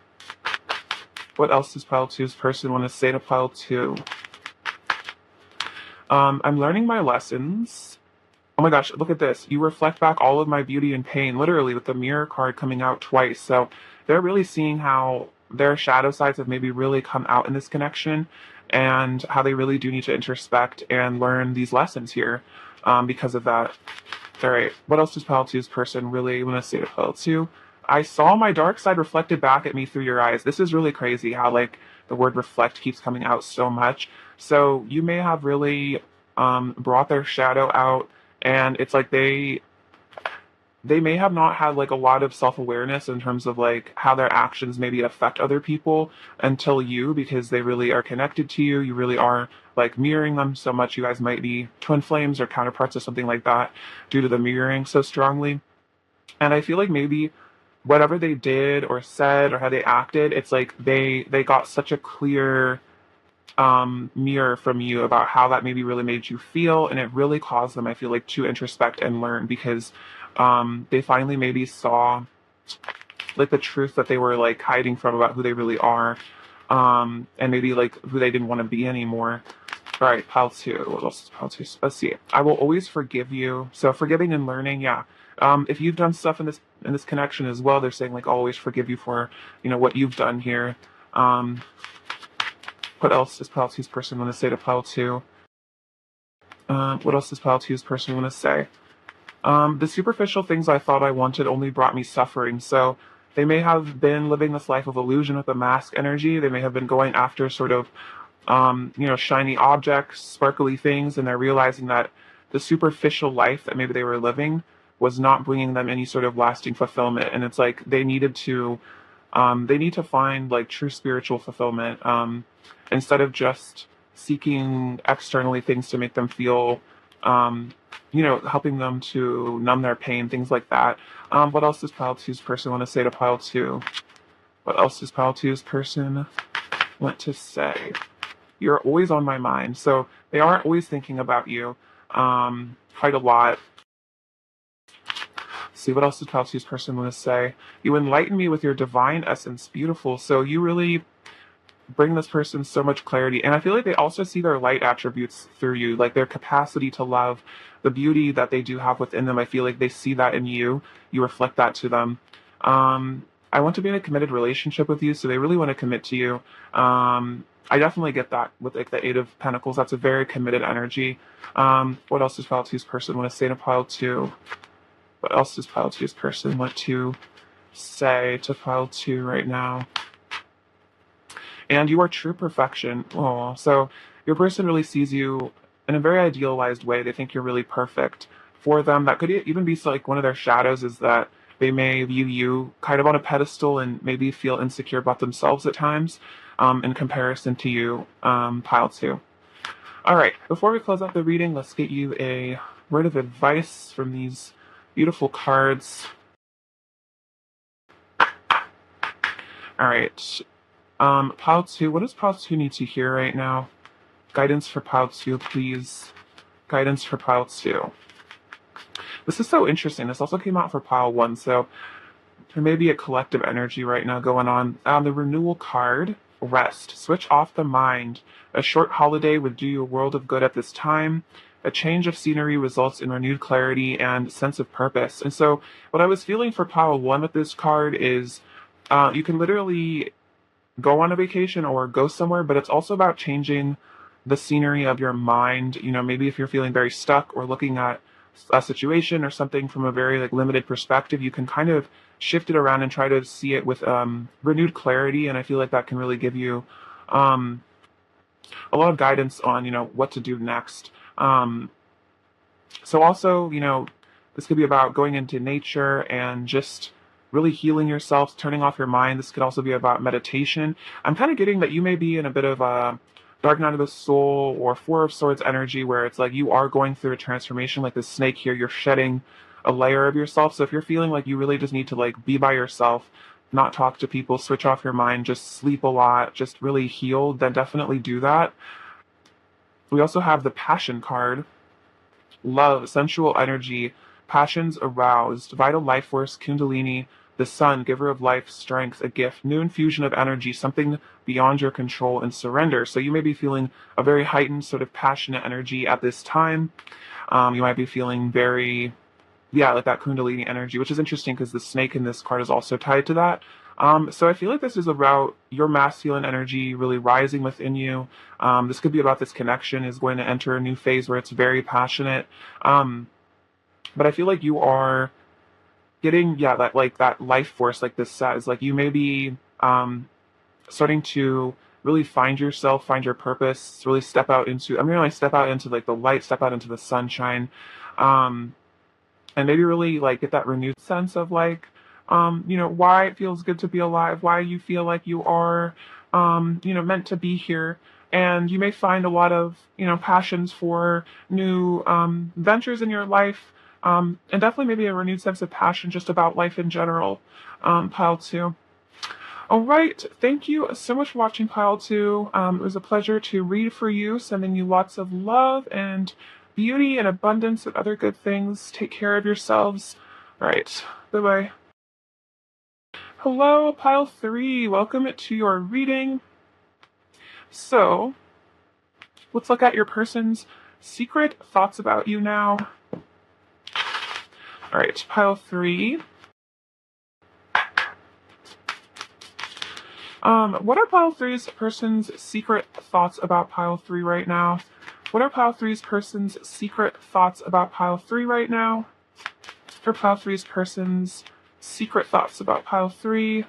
A: What else does Pile 2's person want to say to Pile 2? I'm learning my lessons. Oh my gosh, look at this. You reflect back all of my beauty and pain, literally, with the mirror card coming out twice. So they're really seeing how their shadow sides have maybe really come out in this connection, and how they really do need to introspect and learn these lessons here because of that. All right, what else does Pile 2's person really want to say to Pile 2? I saw my dark side reflected back at me through your eyes. This is really crazy how, like, the word reflect keeps coming out so much. So you may have really brought their shadow out, and it's like they may have not had like a lot of self-awareness in terms of like how their actions maybe affect other people until you, because they really are connected to you. You really are like mirroring them so much. You guys might be twin flames or counterparts or something like that due to the mirroring so strongly. And I feel like maybe whatever they did or said or how they acted, it's like they got such a clear mirror from you about how that maybe really made you feel, and it really caused them, I feel like, to introspect and learn, because they finally maybe saw like the truth that they were like hiding from about who they really are, and maybe like who they didn't want to be anymore. All right, Pile 2. What else is Pile 2? Let's see. I will always forgive you. So forgiving and learning, yeah. If you've done stuff in this connection as well, they're saying like always forgive you for what you've done here. What else does Pile 2's person want to say to Pile 2? What else does Pile 2's person want to say? The superficial things I thought I wanted only brought me suffering. So they may have been living this life of illusion with the mask energy. They may have been going after sort of, shiny objects, sparkly things, and they're realizing that the superficial life that maybe they were living was not bringing them any sort of lasting fulfillment. And it's like they need to find like true spiritual fulfillment, instead of just seeking externally things to make them feel, helping them to numb their pain, things like that. What else does Pile 2's person want to say to Pile 2? What else does Pile 2's person want to say? You're always on my mind. So they are always thinking about you quite a lot. Let's see, what else does Pile 2's person want to say? You enlighten me with your divine essence. Beautiful. So you really bring this person so much clarity. And I feel like they also see their light attributes through you, like their capacity to love, the beauty that they do have within them. I feel like they see that in you. You reflect that to them. I want to be in a committed relationship with you, so they really want to commit to you. I definitely get that with like the Eight of Pentacles. That's a very committed energy. What else does Pile 2's person want to say to Pile 2? What else does Pile 2's person want to say to Pile 2 right now? And you are true perfection. Oh, so your person really sees you in a very idealized way. They think you're really perfect for them. That could even be like one of their shadows, is that they may view you kind of on a pedestal and maybe feel insecure about themselves at times, in comparison to you, Pile 2. All right, before we close out the reading, let's get you a word of advice from these beautiful cards. All right. Pile 2, what does Pile 2 need to hear right now? Guidance for Pile 2, please. Guidance for Pile 2. This is so interesting. This also came out for Pile 1, so there may be a collective energy right now going on. The renewal card, rest. Switch off the mind. A short holiday would do you a world of good at this time. A change of scenery results in renewed clarity and sense of purpose. And so what I was feeling for Pile 1 with this card is you can literally go on a vacation or go somewhere, but it's also about changing the scenery of your mind. Maybe if you're feeling very stuck or looking at a situation or something from a very like limited perspective, you can kind of shift it around and try to see it with renewed clarity. And I feel like that can really give you a lot of guidance on what to do next. So also, this could be about going into nature and just really healing yourself, turning off your mind. This could also be about meditation. I'm kind of getting that you may be in a bit of a Dark Night of the Soul or Four of Swords energy, where it's like you are going through a transformation, like the snake here. You're shedding a layer of yourself. So if you're feeling like you really just need to like be by yourself, not talk to people, switch off your mind, just sleep a lot, just really heal, then definitely do that. We also have the Passion card. Love, sensual energy, passions aroused, vital life force, kundalini, the sun, giver of life, strength, a gift, new infusion of energy, something beyond your control, and surrender. So you may be feeling a very heightened sort of passionate energy at this time. You might be feeling very, yeah, like that kundalini energy, which is interesting because the snake in this card is also tied to that. So I feel like this is about your masculine energy really rising within you. This could be about this connection is going to enter a new phase where it's very passionate. Um, but I feel like you are getting, yeah, that like that life force, like this says, like you may be starting to really find yourself, find your purpose, really step out into, I mean, like step out into like the light, step out into the sunshine. Um, and maybe really like get that renewed sense of like why it feels good to be alive, why you feel like you are meant to be here. And you may find a lot of passions for new ventures in your life, and definitely maybe a renewed sense of passion just about life in general. Pile 2. All right, thank you so much for watching Pile 2. It was a pleasure to read for you, sending you lots of love and beauty and abundance and other good things. Take care of yourselves. All right, bye-bye. Hello, Pile 3. Welcome to your reading. So, let's look at your person's secret thoughts about you now. All right, Pile 3. What are Pile 3's person's secret thoughts about Pile 3 right now? What are Pile 3's person's secret thoughts about Pile 3 right now? What are Pile 3's person's secret thoughts about Pile 3?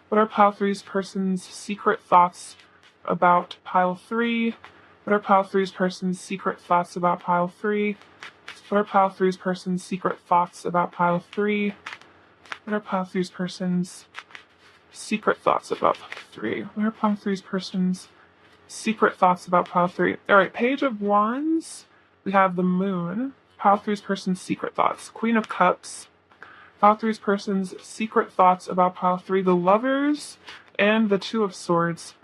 A: What are Pile 3's person's secret thoughts about Pile 3? What are Pile 3's person's secret thoughts about Pile 3? What are Pile 3's person's secret thoughts about Pile 3? What are Pile 3's person's secret thoughts about Pile 3? What are Pile 3's person's secret thoughts about Pile 3? All right, Page of Wands. We have the Moon. Pile 3's person's secret thoughts. Queen of Cups. Pile 3's person's secret thoughts about Pile 3. The Lovers and the Two of Swords.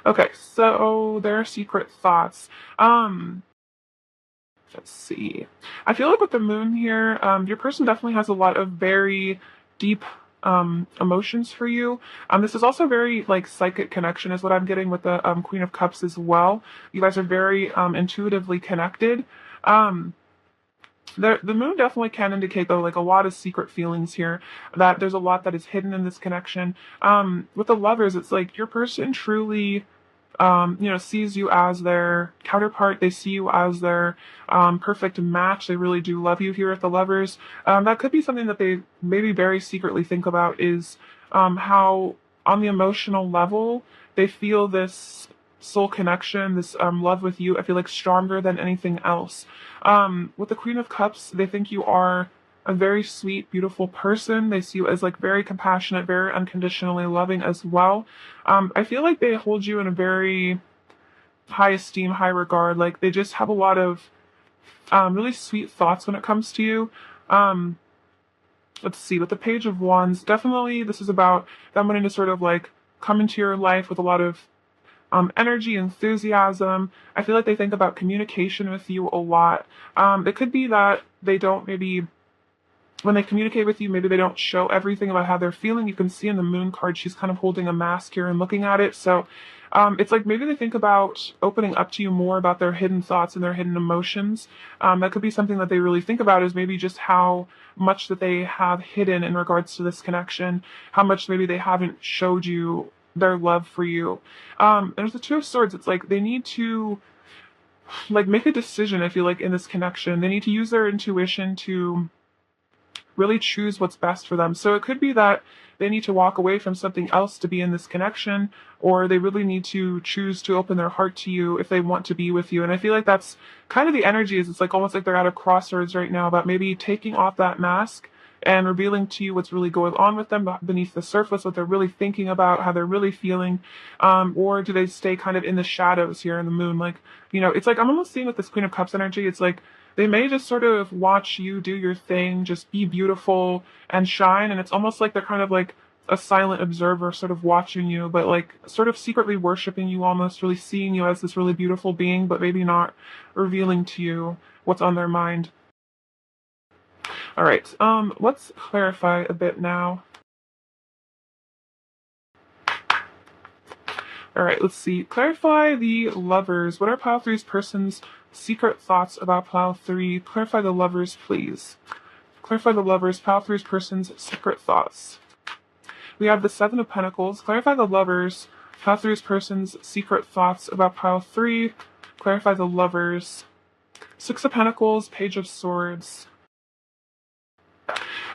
A: Okay, so their secret thoughts. Let's see. I feel like with the Moon here, your person definitely has a lot of very deep emotions for you. This is also very like psychic connection is what I'm getting with the Queen of Cups as well. You guys are very intuitively connected. The moon definitely can indicate though like a lot of secret feelings here, that there's a lot that is hidden in this connection. With the Lovers, it's like your person truly sees you as their counterpart. They see you as their perfect match. They really do love you here at the Lovers. That could be something that they maybe very secretly think about is how on the emotional level they feel this soul connection, this love with you. I feel like stronger than anything else. With the Queen of Cups, they think you are a very sweet, beautiful person. They see you as like very compassionate, very unconditionally loving as well. I feel like they hold you in a very high esteem, high regard. Like they just have a lot of really sweet thoughts when it comes to you. Let's see, with the Page of Wands, definitely this is about them wanting to sort of like come into your life with a lot of energy, enthusiasm. I feel like they think about communication with you a lot. It could be that they don't maybe when they communicate with you, maybe they don't show everything about how they're feeling. You can see in the Moon card, she's kind of holding a mask here and looking at it. So it's like maybe they think about opening up to you more about their hidden thoughts and their hidden emotions. That could be something that they really think about is maybe just how much that they have hidden in regards to this connection, how much maybe they haven't showed you their love for you. There's the Two of Swords. It's like they need to like make a decision, I feel like, in this connection. They need to use their intuition to really choose what's best for them. So it could be that they need to walk away from something else to be in this connection, or they really need to choose to open their heart to you if they want to be with you. And I feel like that's kind of the energy is it's like almost like they're at a crossroads right now about maybe taking off that mask and revealing to you what's really going on with them beneath the surface, what they're really thinking about, how they're really feeling, or do they stay kind of in the shadows here in the Moon? Like, it's like I'm almost seeing with this Queen of Cups energy, it's like they may just sort of watch you do your thing, just be beautiful and shine, and it's almost like they're kind of like a silent observer sort of watching you, but like sort of secretly worshiping you, almost really seeing you as this really beautiful being, but maybe not revealing to you what's on their mind. All right, let's clarify a bit now. All right, let's see. Clarify the lovers. What are pile three's person's secret thoughts about pile three? Clarify the lovers, please. Clarify the lovers, pile three's person's secret thoughts. We have the Seven of Pentacles. Clarify the lovers, pile three's person's secret thoughts about pile three. Clarify the lovers. Six of Pentacles, Page of Swords.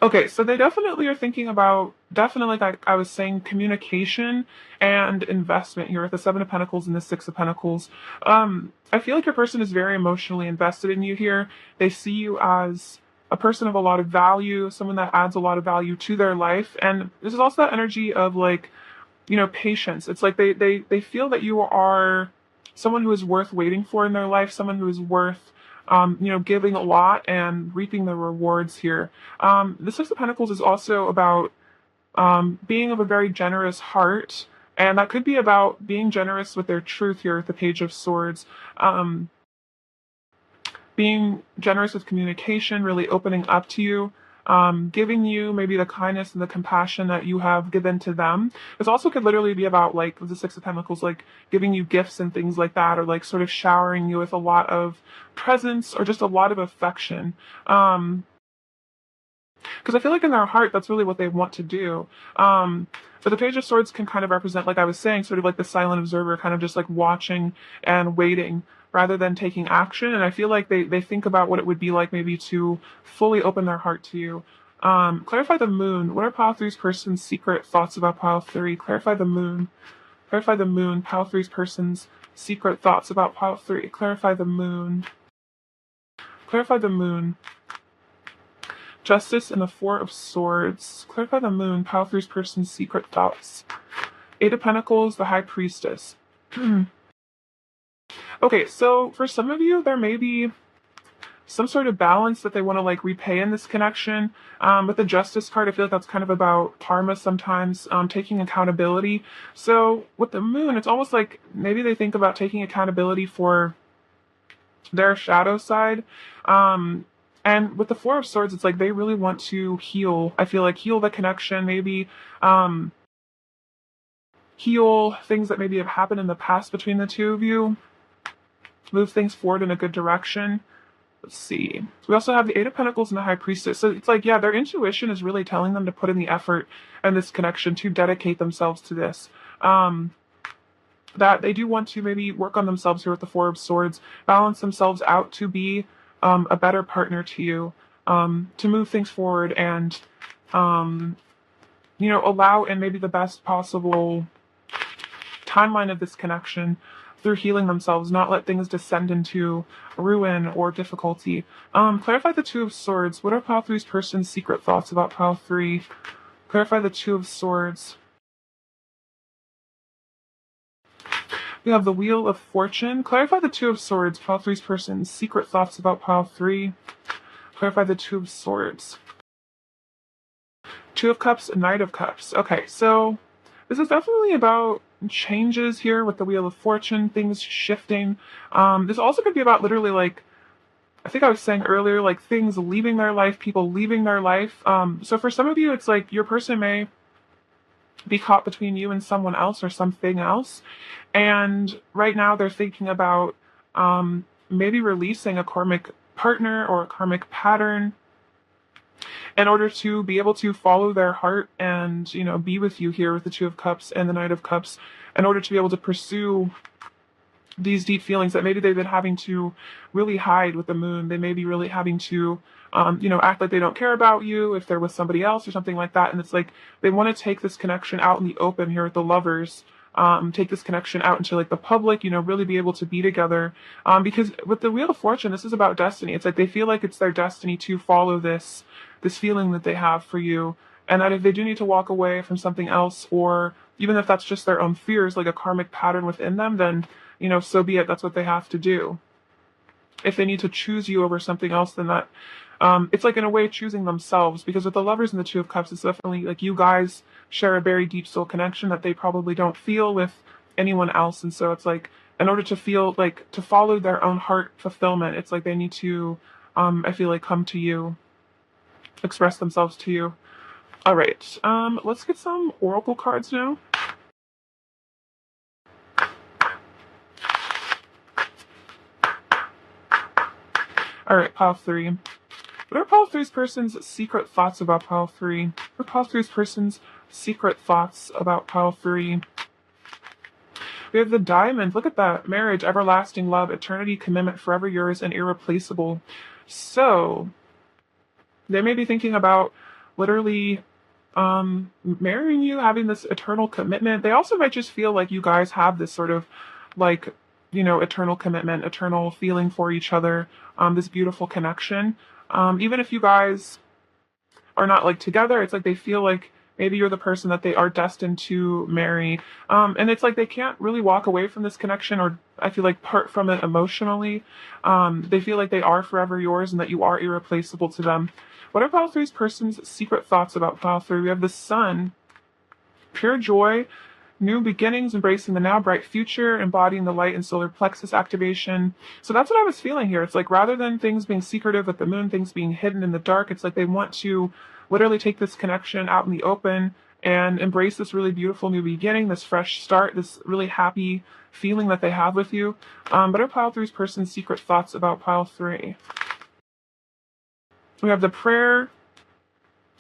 A: Okay, so they definitely are thinking about, definitely, like I was saying, communication and investment here with the Seven of Pentacles and the Six of Pentacles. I feel like your person is very emotionally invested in you here. They see you as a person of a lot of value, someone that adds a lot of value to their life. And this is also that energy of like, patience. It's like they feel that you are someone who is worth waiting for in their life, someone who is worth giving a lot and reaping the rewards here. The Six of Pentacles is also about being of a very generous heart, and that could be about being generous with their truth here with the Page of Swords. Being generous with communication, really opening up to you, giving you maybe the kindness and the compassion that you have given to them. This also could literally be about, like, the Six of Pentacles, like giving you gifts and things like that, or like sort of showering you with a lot of presence or just a lot of affection. Because I feel like in their heart, that's really what they want to do. But the Page of Swords can kind of represent, like I was saying, sort of like the silent observer, kind of just like watching and waiting rather than taking action. And I feel like they think about what it would be like maybe to fully open their heart to you. Clarify the moon. What are pile three's person's secret thoughts about pile three? Clarify the moon. Clarify the moon. Pile three's person's secret thoughts about pile three. Clarify the moon. Clarify the moon. Justice and the Four of Swords. Clarify the moon. Pile three's person's secret thoughts. Eight of Pentacles, the High Priestess. Okay, so for some of you, there may be some sort of balance that they want to like repay in this connection. With the Justice card, I feel like that's kind of about karma sometimes, taking accountability. So with the moon, it's almost like maybe they think about taking accountability for their shadow side. And with the Four of Swords, it's like they really want to heal. I feel like heal the connection, maybe heal things that maybe have happened in the past between the two of you. Move things forward in a good direction. Let's see. So we also have the Eight of Pentacles and the High Priestess. So it's like, yeah, their intuition is really telling them to put in the effort and this connection to dedicate themselves to this. That they do want to maybe work on themselves here with the Four of Swords, balance themselves out to be a better partner to you, to move things forward and, allow in maybe the best possible timeline of this connection through healing themselves, not let things descend into ruin or difficulty. Clarify the Two of Swords. What are pile three's person's secret thoughts about pile three? Clarify the Two of Swords. We have the Wheel of Fortune. Clarify the Two of Swords. Pile three's person's secret thoughts about pile three. Clarify the Two of Swords. Two of Cups, Knight of Cups. Okay, so this is definitely about changes here with the Wheel of Fortune, things shifting. This also could be about literally, like, I think I was saying earlier, like things leaving their life, people leaving their life. So for some of you, it's like your person may be caught between you and someone else or something else. And right now they're thinking about maybe releasing a karmic partner or a karmic pattern in order to be able to follow their heart and, be with you here with the Two of Cups and the Knight of Cups, in order to be able to pursue these deep feelings that maybe they've been having to really hide with the moon. They may be really having to, act like they don't care about you if they're with somebody else or something like that. And it's like they want to take this connection out in the open here with the lovers. Take this connection out into like the public, really be able to be together. Because with the Wheel of Fortune, this is about destiny. It's like they feel like it's their destiny to follow this feeling that they have for you. And that if they do need to walk away from something else, or even if that's just their own fears, like a karmic pattern within them, then, so be it. That's what they have to do. If they need to choose you over something else, then that it's like in a way choosing themselves, because with the Lovers and the Two of Cups, it's definitely like you guys share a very deep soul connection that they probably don't feel with anyone else. And so it's like, in order to feel like to follow their own heart fulfillment, it's like they need to, I feel like, come to you, express themselves to you. All right, let's get some oracle cards now. All right, pile 3. What are pile 3's person's secret thoughts about pile 3? What are pile 3's person's secret thoughts about pile 3? We have the Diamond. Look at that. Marriage, everlasting love, eternity, commitment, forever yours, and irreplaceable. So, they may be thinking about literally marrying you, having this eternal commitment. They also might just feel like you guys have this sort of like, eternal commitment, eternal feeling for each other, this beautiful connection. Even if you guys are not like together, it's like they feel like maybe you're the person that they are destined to marry. And it's like they can't really walk away from this connection, or I feel like part from it emotionally. They feel like they are forever yours and that you are irreplaceable to them. What are pile 3's person's secret thoughts about pile 3? We have the Sun, pure joy, new beginnings, embracing the now, bright future, embodying the light and solar plexus activation. So that's what I was feeling here. It's like rather than things being secretive with the moon, things being hidden in the dark, it's like they want to literally take this connection out in the open and embrace this really beautiful new beginning, this fresh start, this really happy feeling that they have with you. But are pile 3's person's secret thoughts about pile 3? We have the Prayer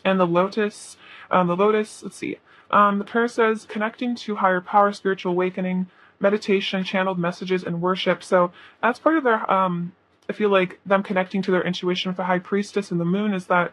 A: and the Lotus. The Lotus, let's see. The prayer says connecting to higher power, spiritual awakening, meditation, channeled messages, and worship. So that's part of their, I feel like them connecting to their intuition with the High Priestess and the Moon is that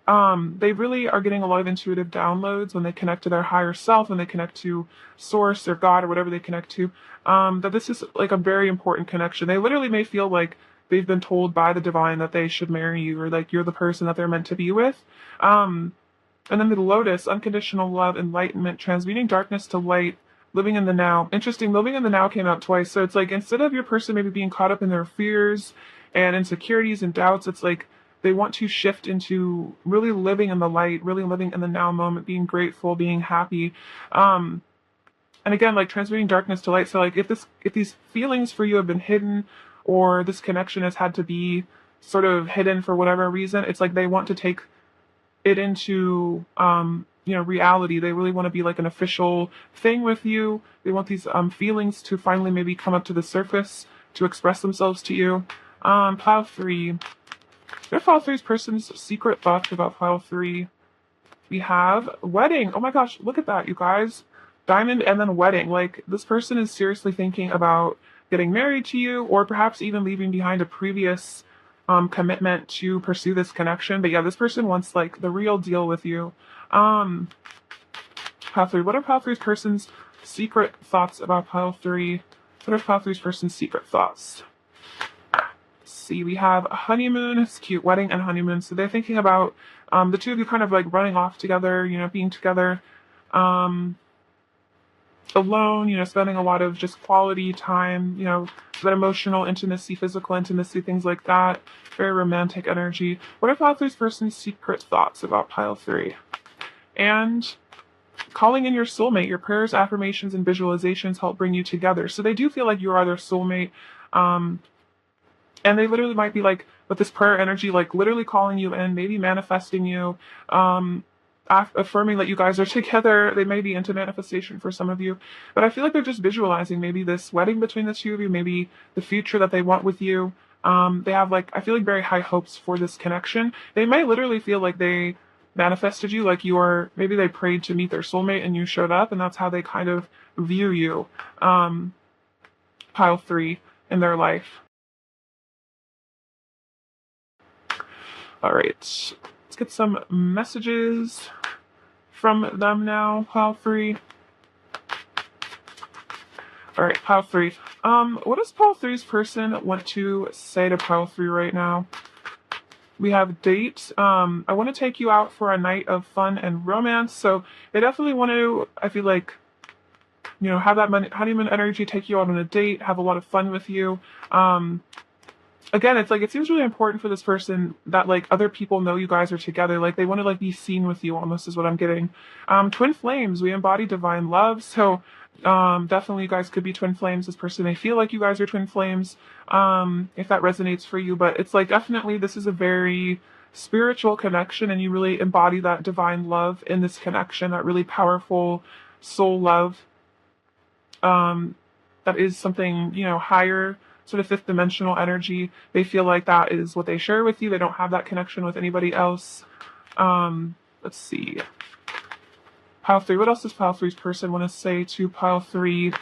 A: they really are getting a lot of intuitive downloads when they connect to their higher self, when they connect to Source or God or whatever they connect to, that this is like a very important connection. They literally may feel like they've been told by the divine that they should marry you, or like you're the person that they're meant to be with. And then the Lotus, unconditional love, enlightenment, transmuting darkness to light, living in the now. Interesting, living in the now came out twice. So it's like instead of your person maybe being caught up in their fears and insecurities and doubts, it's like they want to shift into really living in the light, really living in the now moment, being grateful, being happy. And again, like transmuting darkness to light. So like if these feelings for you have been hidden, or this connection has had to be sort of hidden for whatever reason, it's like they want to take it into reality. They really want to be like an official thing with you. They want these feelings to finally maybe come up to the surface, to express themselves to you. Pile 3. What are pile 3's person's secret thoughts about pile 3? We have wedding. Oh my gosh, look at that, you guys. Diamond and then wedding. Like this person is seriously thinking about getting married to you, or perhaps even leaving behind a previous commitment to pursue this connection. But yeah, this person wants like the real deal with you. Pile 3. What are pile 3's person's secret thoughts about pile 3? What are pile 3's person's secret thoughts? Let's see, we have a honeymoon. It's cute, wedding and honeymoon. So they're thinking about the two of you kind of like running off together, being together. Alone, spending a lot of just quality time, that emotional intimacy, physical intimacy, things like that. Very romantic energy. What are pile 3's person's secret thoughts about pile 3? And calling in your soulmate. Your prayers, affirmations, and visualizations help bring you together. So they do feel like you are their soulmate. And they literally might be like, with this prayer energy, like literally calling you in, maybe manifesting you, affirming that you guys are together. They may be into manifestation for some of you, but I feel like they're just visualizing maybe this wedding between the two of you, maybe the future that they want with you. They have like, I feel like very high hopes for this connection. They might literally feel like they manifested you, like maybe they prayed to meet their soulmate and you showed up, and that's how they kind of view you, pile 3, in their life. All right, let's get some messages from them now, pile 3. All right, pile 3. What does pile 3's person want to say to pile 3 right now? We have date. I want to take you out for a night of fun and romance. So they definitely want to, I feel like, have that honeymoon energy, take you out on a date, have a lot of fun with you. again, it's like it seems really important for this person that like other people know you guys are together. Like they want to like be seen with you almost is what I'm getting. Twin flames, we embody divine love. So definitely you guys could be twin flames. This person may feel like you guys are twin flames. If that resonates for you. But it's like definitely this is a very spiritual connection and you really embody that divine love in this connection, that really powerful soul love. That is something, you know, higher, sort of fifth dimensional energy. They feel like that is what they share with you. They don't have that connection with anybody else. Let's see. Pile 3. What else does Pile 3's person want to say to Pile 3?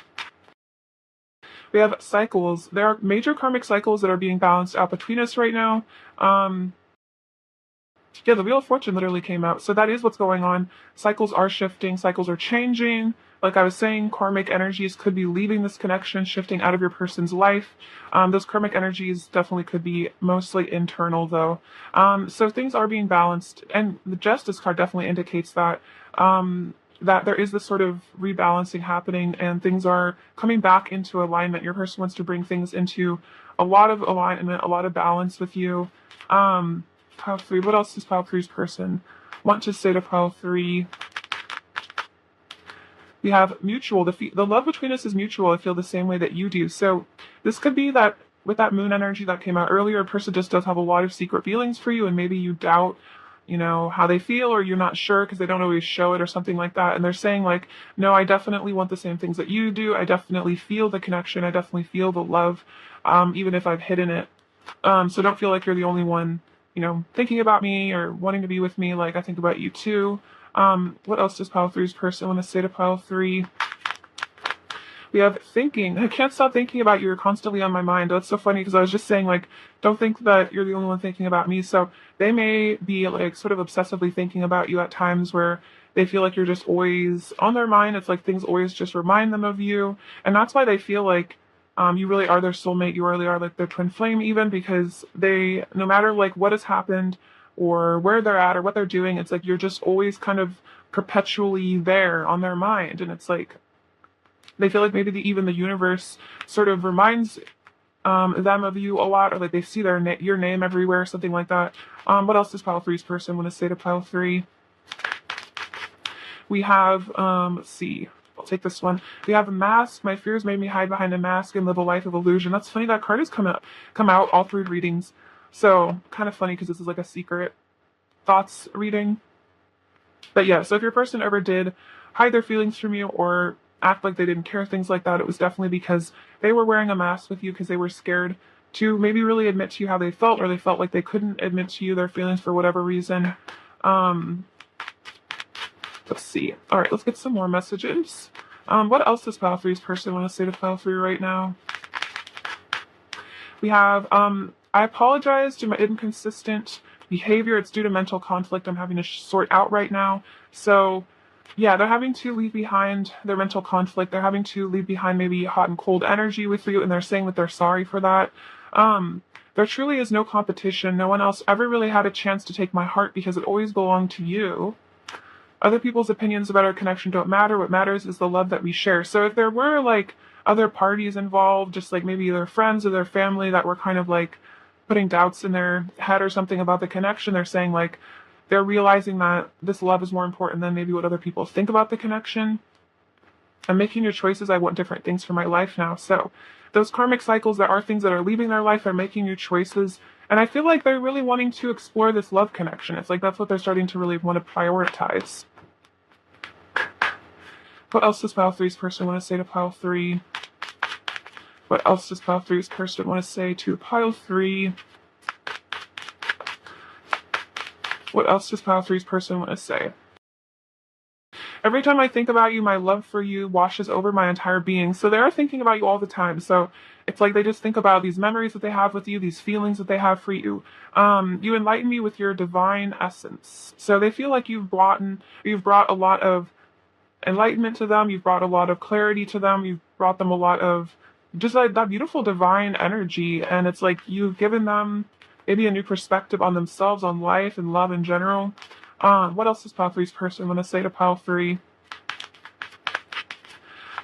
A: We have cycles. There are major karmic cycles that are being balanced out between us right now. Yeah, the Wheel of Fortune literally came out. So that is what's going on. Cycles are shifting, cycles are changing. Like I was saying, karmic energies could be leaving this connection, shifting out of your person's life. Those karmic energies definitely could be mostly internal, though. So things are being balanced, and the Justice card definitely indicates that. That there is this sort of rebalancing happening, and things are coming back into alignment. Your person wants to bring things into a lot of alignment, a lot of balance with you. Pile 3. What else does Pile 3's person want to say to Pile 3? We have mutual. The love between us is mutual. I feel the same way that you do. So this could be that with that moon energy that came out earlier, a person just does have a lot of secret feelings for you, and maybe you doubt, you know, how they feel, or you're not sure because they don't always show it or something like that. And they're saying like, no, I definitely want the same things that you do. I definitely feel the connection. I definitely feel the love, even if I've hidden it. So don't feel like you're the only one, you know, thinking about me or wanting to be with me. Like I think about you too. What else does Pile 3's person want to say to Pile 3? We have thinking. I can't stop thinking about you. You're constantly on my mind. That's so funny because I was just saying, like, don't think that you're the only one thinking about me. So they may be, like, sort of obsessively thinking about you at times where they feel like you're just always on their mind. It's like things always just remind them of you. And that's why they feel like you really are their soulmate. You really are, like, their twin flame even, because they, no matter, like, what has happened or where they're at or what they're doing, it's like you're just always kind of perpetually there on their mind. And it's like, they feel like maybe even the universe sort of reminds them of you a lot, or like they see your name everywhere, something like that. What else does Pile 3's person want to say to Pile 3? We have, let's see, I'll take this one. We have a mask. My fears made me hide behind a mask and live a life of illusion. That's funny. That card has come out all 3 readings. So kind of funny because this is like a secret thoughts reading. But yeah, so if your person ever did hide their feelings from you or act like they didn't care, things like that, it was definitely because they were wearing a mask with you because they were scared to maybe really admit to you how they felt, or they felt like they couldn't admit to you their feelings for whatever reason. Let's see. All right, let's get some more messages. What else does Pile 3's person want to say to Pile 3 right now? We have, I apologize to my inconsistent behavior. It's due to mental conflict I'm having to sort out right now. So yeah, they're having to leave behind their mental conflict. They're having to leave behind maybe hot and cold energy with you, and they're saying that they're sorry for that. There truly is no competition. No one else ever really had a chance to take my heart because it always belonged to you. Other people's opinions about our connection don't matter. What matters is the love that we share. So if there were like other parties involved, just like maybe their friends or their family that were kind of like putting doubts in their head or something about the connection, they're saying like, they're realizing that this love is more important than maybe what other people think about the connection. I'm making new choices. I want different things for my life now. So those karmic cycles, there are things that are leaving their life, are making new choices. And I feel like they're really wanting to explore this love connection. It's like that's what they're starting to really want to prioritize. What else does Pile 3's person want to say to Pile 3? What else does Pile 3's person want to say to Pile 3? What else does Pile 3's person want to say? Every time I think about you, my love for you washes over my entire being. So they are thinking about you all the time. So it's like they just think about these memories that they have with you, these feelings that they have for you. You enlighten me with your divine essence. So they feel like you've brought a lot of enlightenment to them. You've brought a lot of clarity to them. You've brought them a lot of just like that beautiful divine energy. And it's like you've given them maybe a new perspective on themselves, on life and love in general. What else does Pile 3's person want to say to Pile 3?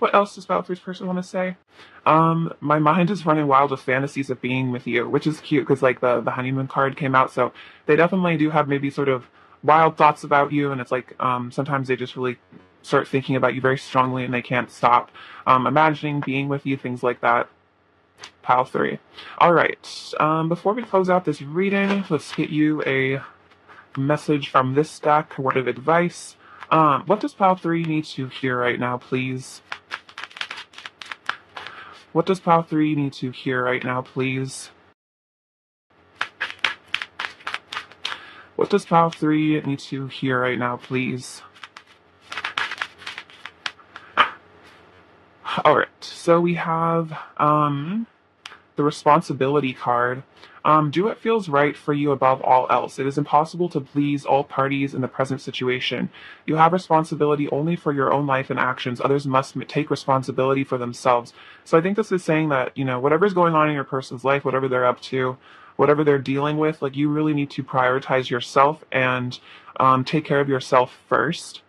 A: What else does pile three's person want to say? My mind is running wild with fantasies of being with you, which is cute because like the honeymoon card came out, so they definitely do have maybe sort of wild thoughts about you, and it's like sometimes they just really start thinking about you very strongly and they can't stop imagining being with you, things like that. Pile three. All right. Before we close out this reading, let's get you a message from this deck, a word of advice. What does pile three need to hear right now, please? What does pile three need to hear right now, please? What does pile three need to hear right now, please? All right. So we have the responsibility card. Do what feels right for you above all else. It is impossible to please all parties in the present situation. You have responsibility only for your own life and actions. Others must take responsibility for themselves. So I think this is saying that, you know, whatever's going on in your person's life, whatever they're up to, whatever they're dealing with, like you really need to prioritize yourself and take care of yourself first.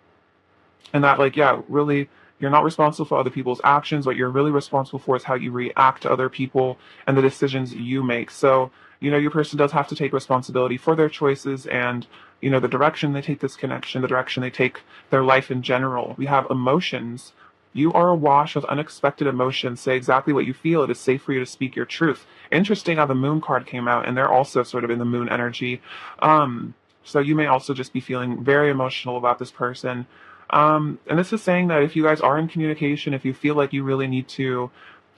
A: And that, like, yeah, really, you're not responsible for other people's actions. What you're really responsible for is how you react to other people and the decisions you make. So, you know, your person does have to take responsibility for their choices and, you know, the direction they take this connection, the direction they take their life in general. We have emotions. You are awash with unexpected emotions. Say exactly what you feel. It is safe for you to speak your truth. Interesting how the moon card came out, and they're also sort of in the moon energy. So you may also just be feeling very emotional about this person. And this is saying that if you guys are in communication, if you feel like you really need to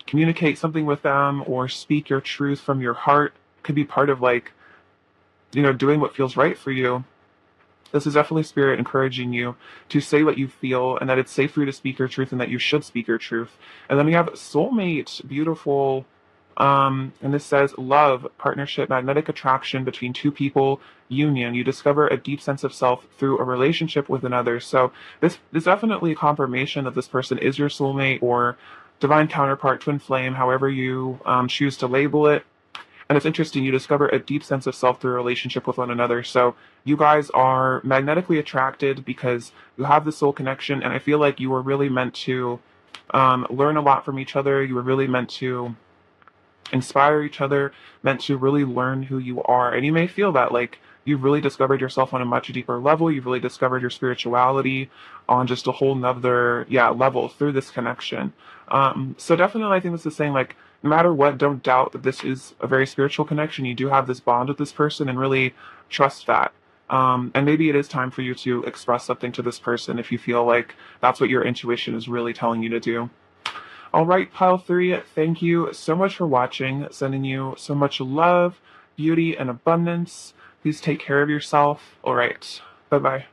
A: communicate something with them or speak your truth from your heart, could be part of like, you know, doing what feels right for you. This is definitely spirit encouraging you to say what you feel and that it's safe for you to speak your truth and that you should speak your truth. And then we have soulmate, beautiful. And this says love, partnership, magnetic attraction between two people, union. You discover a deep sense of self through a relationship with another. So this is definitely a confirmation that this person is your soulmate or divine counterpart, twin flame, however you choose to label it. And it's interesting, you discover a deep sense of self through a relationship with one another. So you guys are magnetically attracted because you have the soul connection. And I feel like you were really meant to learn a lot from each other. You were really meant to inspire each other, meant to really learn who you are. And you may feel that like you've really discovered yourself on a much deeper level. You've really discovered your spirituality on just a whole nother, level through this connection. So definitely I think this is saying like, no matter what, don't doubt that this is a very spiritual connection. You do have this bond with this person and really trust that. And maybe it is time for you to express something to this person if you feel like that's what your intuition is really telling you to do. All right, pile three, thank you so much for watching. Sending you so much love, beauty, and abundance. Please take care of yourself. All right, bye-bye.